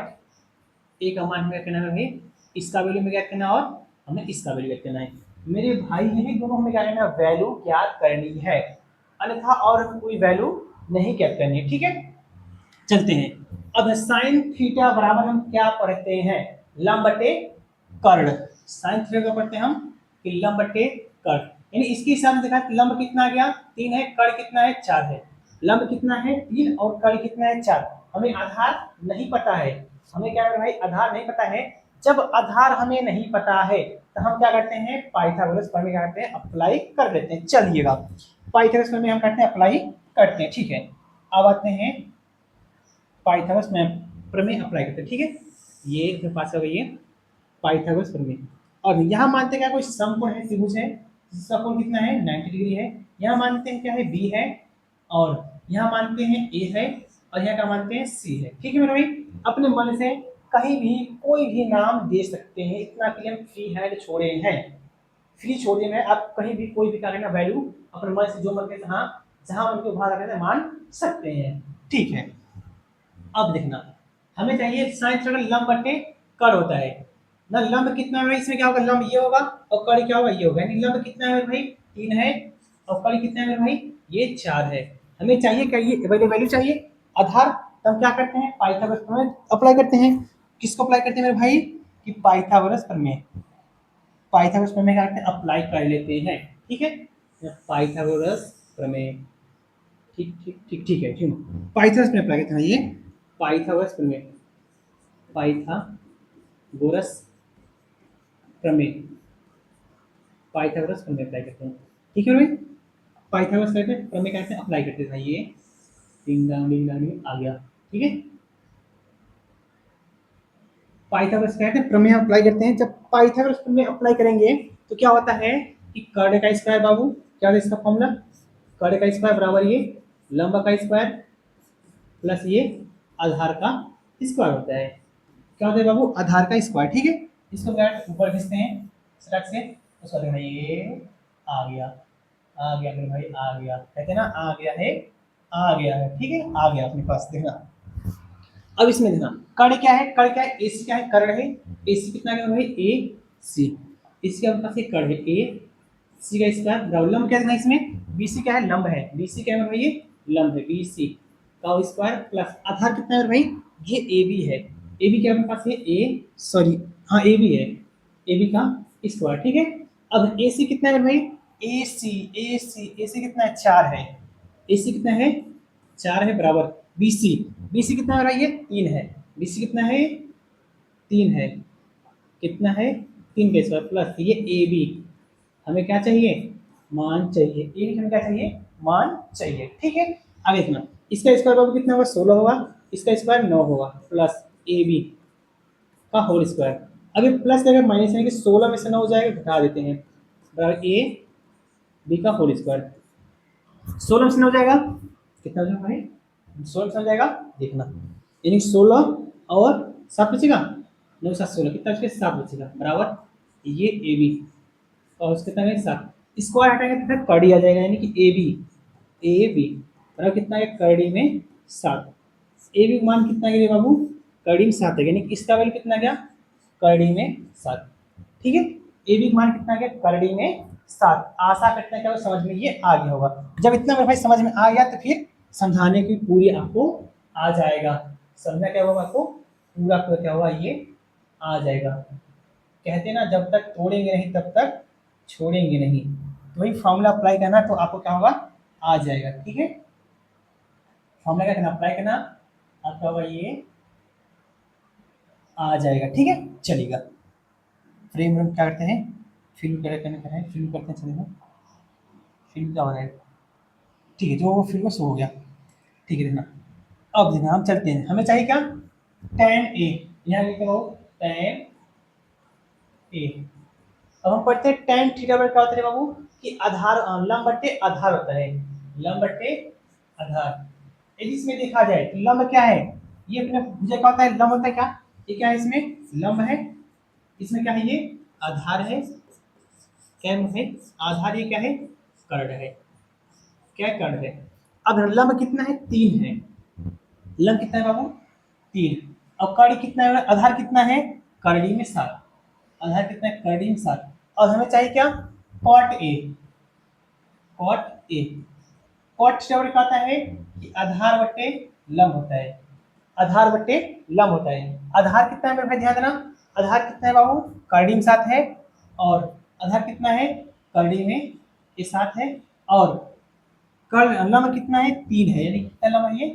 ए का मान हमें करना है भाई, इसका वैल्यू में क्या करना और हमें इसका वैल्यू क्या करना है मेरे भाई। यही दोनों हमें क्या करना है वैल्यू ज्ञात करनी है, अन्यथा और कोई वैल्यू नहीं ज्ञात करनी है। ठीक है, चलते हैं। अब साइन थीटा बराबर हम क्या पढ़ते हैं लंब बटे कर्ण। साइन थीटा का पढ़ते हैं हम कि लंब बटे कर्ण। यानी इसके हिसाब से देखा लंब कितना आ गया 3 है, कड़ कितना है 4 है। लंब कितना है 3 और कड़ कितना है 4। हमें आधार नहीं पता है, हमें क्या भाई आधार नहीं पता है। जब आधार हमें नहीं पता है तो हम क्या करते हैं पाइथागोरस प्रमेय क्या करते हैं अप्लाई कर देते हैं। चलिएगा पाइथागोरस प्रमेय हम करते हैं अप्लाई करते हैं, ठीक है। अब आते हैं पाइथागोरस में प्रमेय अप्लाई करते हैं, ठीक है। ये अपने पास हो गई है पाइथागोरस प्रमेय। और यहाँ मानते हैं क्या कोई समकोण है, त्रिभुज है जिसका कोण कितना है 90 डिग्री है। यहाँ मानते हैं क्या है बी है, और यहाँ मानते हैं ए है, और यहाँ क्या मानते हैं सी है, ठीक है मेरे भाई। अपने मन से कहीं भी कोई भी नाम दे सकते हैं, इतना कि हम फ्री हैंड छोड़े हैं, फ्री छोड़े हैं। आप कहीं भी कोई भी क्या करना वैल्यू अपने मन से जो मन के हाँ जहाँ मन के उभार करना मान सकते हैं, ठीक है। अब देखना हमें चाहिए साइन सर्कल लंब बटे कड़ होता है ना। लंब कितना है इसमें क्या होगा लंब ये होगा और कड़ क्या होगा ये होगा। यानी लंब कितना है मेरे भाई 3 है और कड़ कितना है मेरे भाई ये 4 है। हमें चाहिए क्या ये वैल्यू चाहिए आधार। तो हम क्या करते हैं पाइथागोरस प्रमेय अप्लाई करते हैं। किसको अप्लाई करते हैं मेरे भाई कि पाइथागोरस प्रमेय। पाइथागोरस प्रमेय क्या करते हैं अप्लाई कर लेते हैं, ठीक है। पाइथागोरस प्रमेय ठीक ठीक ठीक ठीक है, ठीक पाइथागोरस में अप्लाई करते हैं ये पाइथागोरस प्रमेय। पाइथागोरस प्रमेय पाइथागोरस प्रमेय अप्लाई करते हैं, ठीक है भाई। पाइथागोरस करते हैं प्रमेय कहते हैं अप्लाई करते हैं ये डिंग डांग आ गया, ठीक है। पाइथागोरस कहते हैं प्रमेय अप्लाई करते हैं। जब पाइथागोरस प्रमेय अप्लाई करेंगे तो क्या होता है कि कर्ण का स्क्वायर बाबू क्या होता है इसका फॉर्मूला कर्ण का स्क्वायर बराबर ये लंब का स्क्वायर प्लस ये आधार का स्क्वायर होता है। क्या होता है बाबू आधार का स्क्वायर, ठीक है। इसको क्या ऊपर खींचते हैं सड़क से, उसका देखना ये आ गया मेरे भाई आ गया, कहते हैं ना आ गया है, ठीक है आ गया अपने पास देखना। अब इसमें देखना कर्ण क्या है, कर्ण क्या है एसी क्या है कर्ण है। एसी कितना है भाई ए सी, इसके अपने पास एक कर्ण है ए सी का स्क्वायर बराबर लंब क्या देखना इसमें बीसी क्या है लंब है, बीसी क्या है भाई ये लंब है बीसी का स्क्वायर प्लस आधार कितना है भाई ये ए बी है। ए बी क्या अपने पास है ए सॉरी हाँ ए बी है ए बी का स्क्वायर, ठीक है। अब ए सी कितना है भाई ए सी कितना है 4 है। ए सी कितना है 4 है बराबर बीसी बीसी कितना है भाई ये 3 है। बीसी कितना है 3 है, कितना है 3 का स्क्वायर प्लस ये ए बी हमें क्या चाहिए मान चाहिए। ए बी हमें क्या चाहिए मान चाहिए, ठीक है। आगे इतना इसका स्क्वायर बाबू कितना होगा 16 होगा, इसका स्क्वायर 9 होगा प्लस ए बी का होल स्क्वायर। अभी प्लस अगर माइनस में कि 16 में से 9 हो जाएगा घटा देते हैं बराबर ए बी का होल स्क्वायर। 16 में से 9 हो जाएगा कितना हो जाएगा भाई 16 में से हो जाएगा देखना, यानी 16 और 7 बचेगा 9 7 16 कितना बचेगा 7 बचेगा बराबर ये ए बी और उसके कितना है 7 स्क्वायर हटाएंगे तो फिर कड़ी आ जाएगा, यानी कि ए बी बराबर कितना है कड़ी में 7। ए बी मान कितना गिरे बाबू कड़ी में 7 है, यानी कि इसका वैल्यू कितना गया कड़ी में 7, ठीक है। ए बी मान कितना गया कड़ी में 7। आशा करते हैं क्या वो समझ में ये आ गया होगा। जब इतना मेरे भाई समझ में आ गया तो फिर समझाने की पूरी आपको आ जाएगा, समझना क्या होगा आपको पूरा क्या होगा ये आ जाएगा। कहते हैं ना जब तक तोड़ेंगे नहीं तब तक छोड़ेंगे नहीं, तो वही फॉर्मूला अप्लाई करना तो आपको क्या होगा आ जाएगा, ठीक है। फॉर्मूला क्या करना अप्लाई करना आपका होगा ये आ जाएगा, ठीक है। चलिएगा फ्रेम रूम क्या करते हैं फिल्म करते हैं चलेगा फिल्म क्या हो रहा है, ठीक है जो वो फिल्म शो हो गया, ठीक है देखना। अब देखना हम चलते हैं हमें चाहिए क्या tan ए, यहाँ लिखते हो tan ए। अब हम पढ़ते हैं tan थीटा बराबर क्या होता है बाबू कि आधार लंब बट्टे आधार होता है, लंब बट्टे आधार। यदि इसमें देखा जाए तो लंब क्या है ये अपने भुजा क्या होता है लंब होता है क्या ये क्या है इसमें लंब है, इसमें क्या है ये आधार है, क्या है आधार ये क्या है कर्ण है, क्या कर्ण है। अब लंब कितना है 3 है, लंब कितना है बाबू 3 और कर्ण कितना है आधार कितना है करड़ी में 7, आधार कितना है करड़ी में 7। और हमें चाहिए क्या cot A, cot A cot क्या होता है कि आधार बट्टे लंब होता है, आधार बट्टे लंब होता है। आधार कितना है मेरे भाई ध्यान देना आधार कितना है बाबू करड़ी में 7 है और आधार कितना है करड़ी में ये 7 है, और कर्ण लंब कितना है 3 है, यानी कितना लंब है ये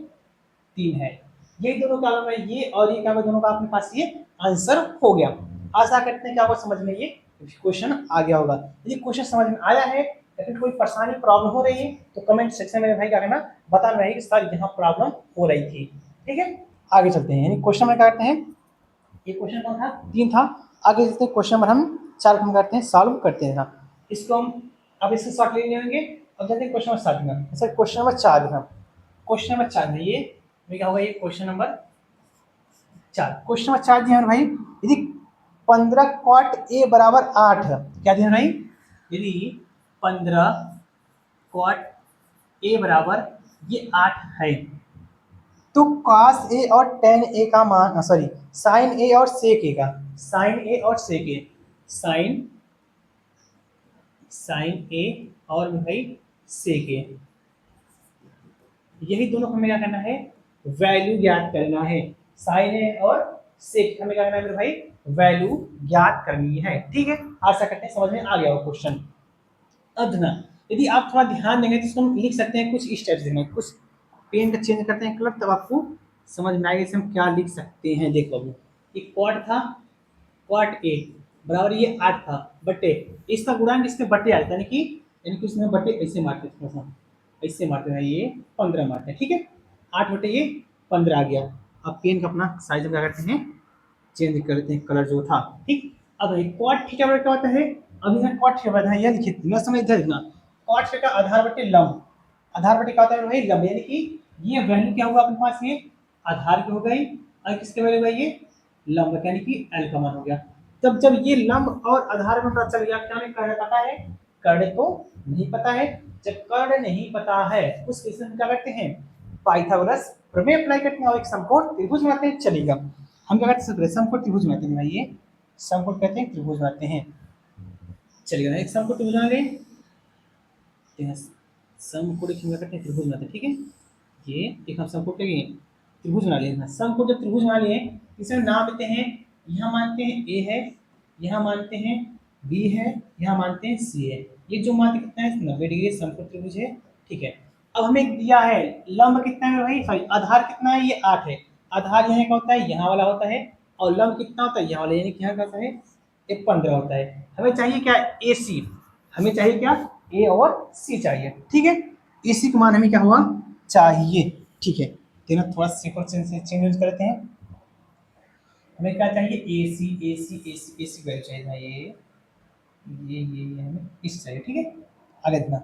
3 है। ये दोनों का लंब है ये, और ये क्या हुआ दोनों का अपने पास ये आंसर हो गया। आशा करते हैं क्या होगा समझ में ये क्वेश्चन आ गया होगा। यदि क्वेश्चन समझ में आया है या फिर कोई परेशानी प्रॉब्लम हो रही है तो कमेंट सेक्शन में भाई क्या करना बताना है कि सर यहाँ प्रॉब्लम हो रही थी। ठीक है, आगे चलते हैं, यानी क्वेश्चन में करते हैं, ये क्वेश्चन कौन था 3 था। आगे चलते हैं क्वेश्चन नंबर हम 4 हम करते हैं, सॉल्व करते हैं ना इसको हम। अब इससे शॉर्ट ले लेंगे। अब चलते हैं क्वेश्चन नंबर 7 में। सर क्वेश्चन नंबर 4 था, क्वेश्चन नंबर 4 में ये क्या होगा, ये क्वेश्चन नंबर 4, क्वेश्चन नंबर 4 दिया है भाई, यदि 15 कॉट ए बराबर 8, क्या दिया है भाई, यदि 15 कॉट ए बराबर ये 8 है, तो cos ए और tan ए का मान, सॉरी sin ए और sec ए का, sin ए और sec ए, sin ए और भाई sec ए, यही दोनों को हमें क्या करना है वैल्यू ज्ञात करना है। sin ए और sec हमें क्या करना है मेरे भाई वैल्यू ज्ञात करनी है। ठीक है, आशा करते हैं समझ में आ गया वो क्वेश्चन। अब ना यदि आप थोड़ा ध्यान देंगे तो इसको हम लिख सकते हैं कुछ इस टाइप से, कुछ पेन का चेंज करते हैं कलर, तब आपको समझ में आएगा इसे हम क्या लिख सकते हैं। देखो बाबू, एक क्वाड था, क्वाड ए बराबर ये 8 था बटे, इसका गुणांक इसमें बटे आता है, यानी कि इसमें बटे ऐसे मारते हैं, थोड़ा सा ऐसे मारते हैं, ये 15 मारते हैं। ठीक है, 8 बटे ये 15 आ गया। अब पेन का अपना साइज क्या करते हैं चेंज करते हैं कलर जो था। ठीक, अब क्वाड थीटा बराबर क्या होता है, अब यहाँ क्वाड थीटा बराबर यह लिखिए ना, समझ इधर देखना, क्वाड थीटा का आधार बटे लंब, आधार बटे क्या होता है भाई लंब, यानी कि ये वैल्यू क्या हुआ अपने पास ये आधार की हो गई, और किसके वैल्यू भाई ये लंब, यानी कि एल का मान हो गया। तब जब ये लंब और आधार में पता चल गया, क्या हमें कर्ण पता है, कर्ण तो नहीं पता है। जब कर्ण नहीं पता है उस केस में क्या करते हैं पाइथागोरस प्रमेय अप्लाई करते हैं और एक समकोण त्रिभुज बनाते हैं। चलेगा, हम क्या करते हैं समकोण त्रिभुज बनाते हैं भाई, ये समकोण कहते हैं त्रिभुज बनाते हैं। चलिए एक समकोण त्रिभुज बना लें, समकोण क्या करते हैं त्रिभुज बनाते हैं। ठीक है, ये एक हम समकोण के लिए त्रिभुज बना लिए, समकोण जब त्रिभुज बना लिए इसमें नाम देते हैं, यहाँ मानते हैं ए है, यहाँ मानते हैं बी है, यहाँ मानते हैं सी है। ये जो मानते कितना है 90 डिग्री समकोण त्रिभुज है। ठीक है, अब हमें दिया है लंब कितना है भाई, सॉरी आधार कितना है ये 8 है, आधार यहाँ का होता है यहाँ वाला होता है, और लंब कितना होता है यहाँ वाला, यानी कि यहाँ का होता है ये 15 होता है। हमें चाहिए क्या ए सी, हमें चाहिए क्या ए और सी चाहिए। ठीक है, ए सी का मान हमें क्या हुआ चाहिए। ठीक है, तेना थोड़ा सीक्वेंस चेंज करते हैं, हमें क्या चाहिए ए सी ए सी ए सी ए सी वैल्यू चाहिए था, ये हमें इस चाहिए। ठीक है, आगे देखना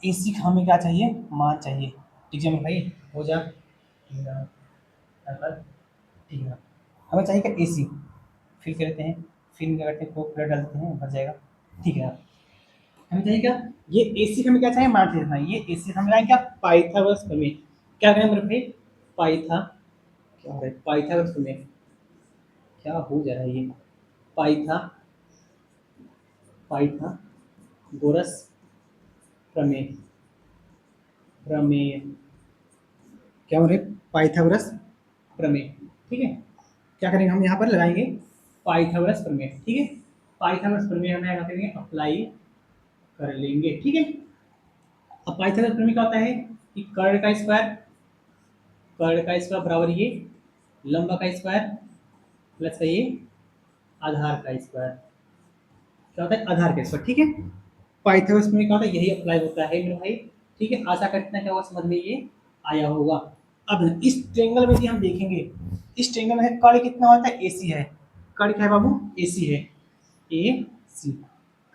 ए सी का हमें क्या चाहिए मान चाहिए। ठीक है भाई हो जा, ठीक है हमें चाहिए क्या ए सी, फिल करते हैं, फिल क्या करते हैं कोड डाल देते हैं भर जाएगा। ठीक है, हमें चाहिए क्या ये ए सी हमें क्या चाहिए मान चाहिए था, ये ए सी हमें लाएंगे क्या पाइथागोरस प्रमेय, क्या कहें मेरे भाई पाइथा क्या हो रहा है पाइथागोरस प्रमेय, क्या हो जा रहा है ये पाइथा पाइथागोरस प्रमेय, प्रमेय क्या हो रहा है पाइथागोरस प्रमेय। ठीक है, क्या करेंगे हम यहाँ पर लगाएंगे पाइथागोरस प्रमेय। ठीक है, पाइथागोरस प्रमेय हम यहाँ करेंगे अप्लाई कर लेंगे। ठीक है, अब पाइथागोरस प्रमेय क्या होता है कि कर्ण का स्क्वायर बराबर ये लंब का स्क्वायर प्लस ये आधार का स्क्वायर, क्या होता है आधार का स्क्वायर। ठीक है, पाइथागोरस प्रमेय क्या होता है यही अप्लाई होता है मेरे भाई। ठीक है, आशा करते हैं क्या होगा समझ में ये आया होगा। अब इस ट्रेंगल में भी हम देखेंगे, इस ट्रेंगल में कर्ण कितना होता है एसी है, कर्ण क्या है बाबू एसी है, ए सी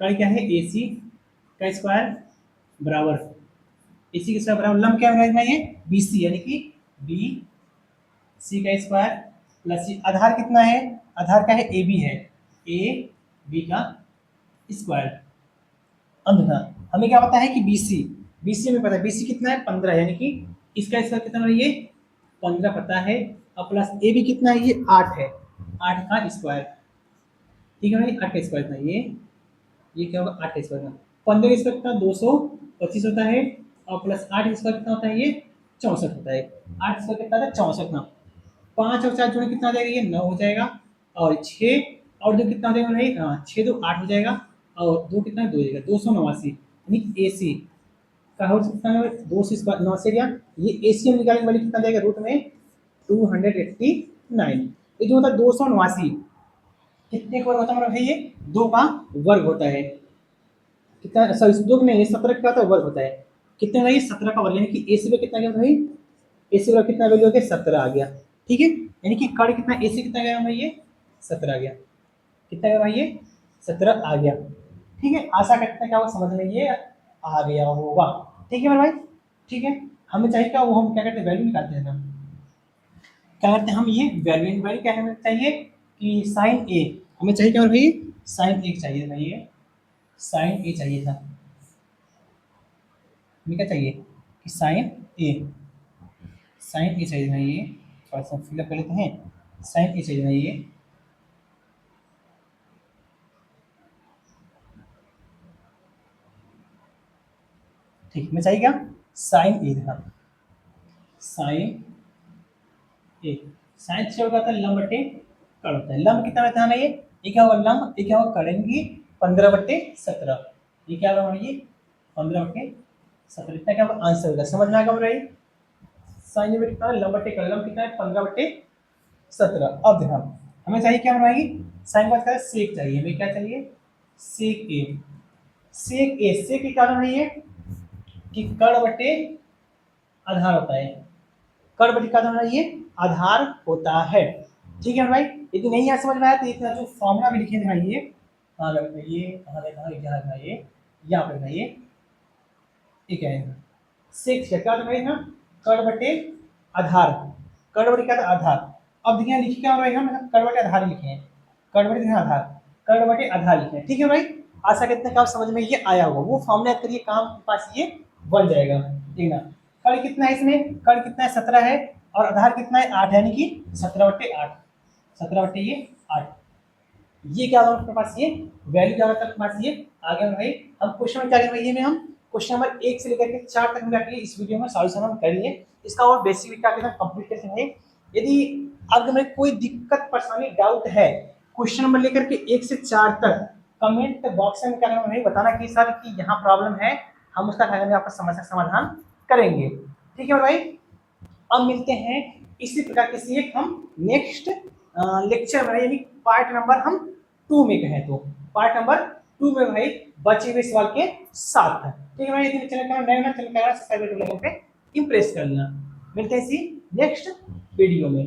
कर्ण क्या है एसी का स्क्वायर बराबर एसी के स्क्वायर बराबर लंब क्या है ये बी सी, यानी कि बी सी का स्क्वायर प्लस आधार कितना है, आधार का है ए बी है, ए बी का स्क्वायर। अब देखना हमें क्या पता है कि बी सी हमें पता है, बी सी कितना है 15, यानी कि इसका स्क्वायर कितना है ये 15 पता है, और प्लस ए बी कितना है ये 8 है, 8 का स्क्वायर। ठीक है भाई 8 का स्क्वायर था ये क्या होगा 8 का स्क्वायर का 15 का स्क्वायर कितना 225 होता है, और प्लस 8 का स्क्वायर कितना होता है ये 64 होता है, 8 स्क्वायर कितना था 64 ना, 5 और 4 जोड़े कितना हो जाएगा ये 9 हो जाएगा, और 6 और 2 कितना हो जाएगा भाई 6 2 8 हो जाएगा, और दो कितना दो जाएगा 289, यानी ए सी का हो कितना है 2 से गया, ये ए सी हम निकालेंगे वैल्यू कितना जाएगा रूट में 289। ये जो होता है 289 कितने का वर्ग होता है हमारा भाई, ये 2 का वर्ग होता है। कितना सॉरी 2 नहीं है 17 का होता है वर्ग होता है। कितने भाई 17 का वर्ग, यानी कि ए सी में कितना गया भाई, ए सी का कितना वैल्यू हो गया 17 आ गया। ठीक है, यानी कि कड़ कितना ए सी कितना गया भाई, ये 17 आ गया। कितना गया भाई, ये 17 आ गया। ठीक है, आशा करते हैं कि आपको समझ में ये आ गया होगा। ठीक है मेरे भाई, ठीक है। हमें चाहिए क्या, वो हम क्या करते हैं वैल्यू निकालते हैं ना, क्या करते हैं हम, ये वैल्यू वैल्यू क्या हमें चाहिए कि साइन ए, हमें चाहिए क्या भाई साइन ए चाहिए भाई, ये साइन ए चाहिए था। हमें क्या चाहिए कि साइन ए, साइन ए चाहिए भाई, ये थोड़ा सा फिलअप कर लेते हैं। साइन ए चाहिए भाई, ये ठीक मैं चाहिए क्या साइन ए था, साइन ए। साइन से होता है लंब बटे कड़ होता है। लंब कितना रहता है ना, ये क्या होगा लंब, ये क्या होगा करेंगे 15/17, ये क्या होगा ये 15/17, इतना क्या होगा आंसर होगा। समझ में आ गया भाई, साइन में कितना है लंब बटे कड़, लंब कितना है 15/17। अब देखो हमें चाहिए क्या बनाएगी, साइन का क्या सेक चाहिए, हमें क्या चाहिए सेक ए। सेक ए, सेक ए क्या है ये कि कड़ बटे आधार होता है, कड़ बटे का होना ये आधार होता है। ठीक है भाई, यदि नहीं यार समझ में आया तो इतना जो फॉर्मूला भी लिखे भाई, ये कहाँ लग ये कहाँ लगा यहाँ ये यहाँ पे भाई, ये क्या है सिक्स क्या था भाई ना, कड़ बटे आधार, कड़ बटे क्या था आधार। अब देखिए लिखे क्या भाई, हम कड़ बटे आधार लिखे हैं, कड़ बटे आधार, कड़ बटे आधार लिखे हैं। ठीक है भाई, आशा करते हैं कि आप समझ में ये आया होगा। वो फॉर्मूला याद करिए, काम के पास ये बन जाएगा। ठीक ना, कड़ कितना है इसमें, कड़ कितना है 17 है, और आधार कितना है 8, यानी कि 17/8, 17/8 ये 8। ये क्या होगा आपके पास, ये वैल्यू क्या होगा आपके पास, ये आ गया भाई। हम क्वेश्चन में क्या करेंगे ये में हम क्वेश्चन नंबर 1 से लेकर के 4 तक मिला के इस वीडियो में सॉल्यूशन हम कर लिए। इसका और बेसिक क्या करना कंप्लीट करते हैं। यदि अगर में कोई दिक्कत परेशानी डाउट है क्वेश्चन नंबर लेकर के 1 से 4 तक कमेंट बॉक्स में क्या करना भाई बताना कि सर कि यहाँ प्रॉब्लम है, हम उसका क्या करेंगे आपका समस्या समाधान करेंगे। ठीक है भाई, अब मिलते हैं इसी प्रकार के एक हम नेक्स्ट लेक्चर में, यानी पार्ट नंबर हम 2 में कहें तो पार्ट नंबर 2 में भाई बचे हुए सवाल के साथ। ठीक है भाई, यदि चैनल का नया ना चैनल का सब्सक्राइब पे इंप्रेस करना। मिलते हैं इसी नेक्स्ट वीडियो में।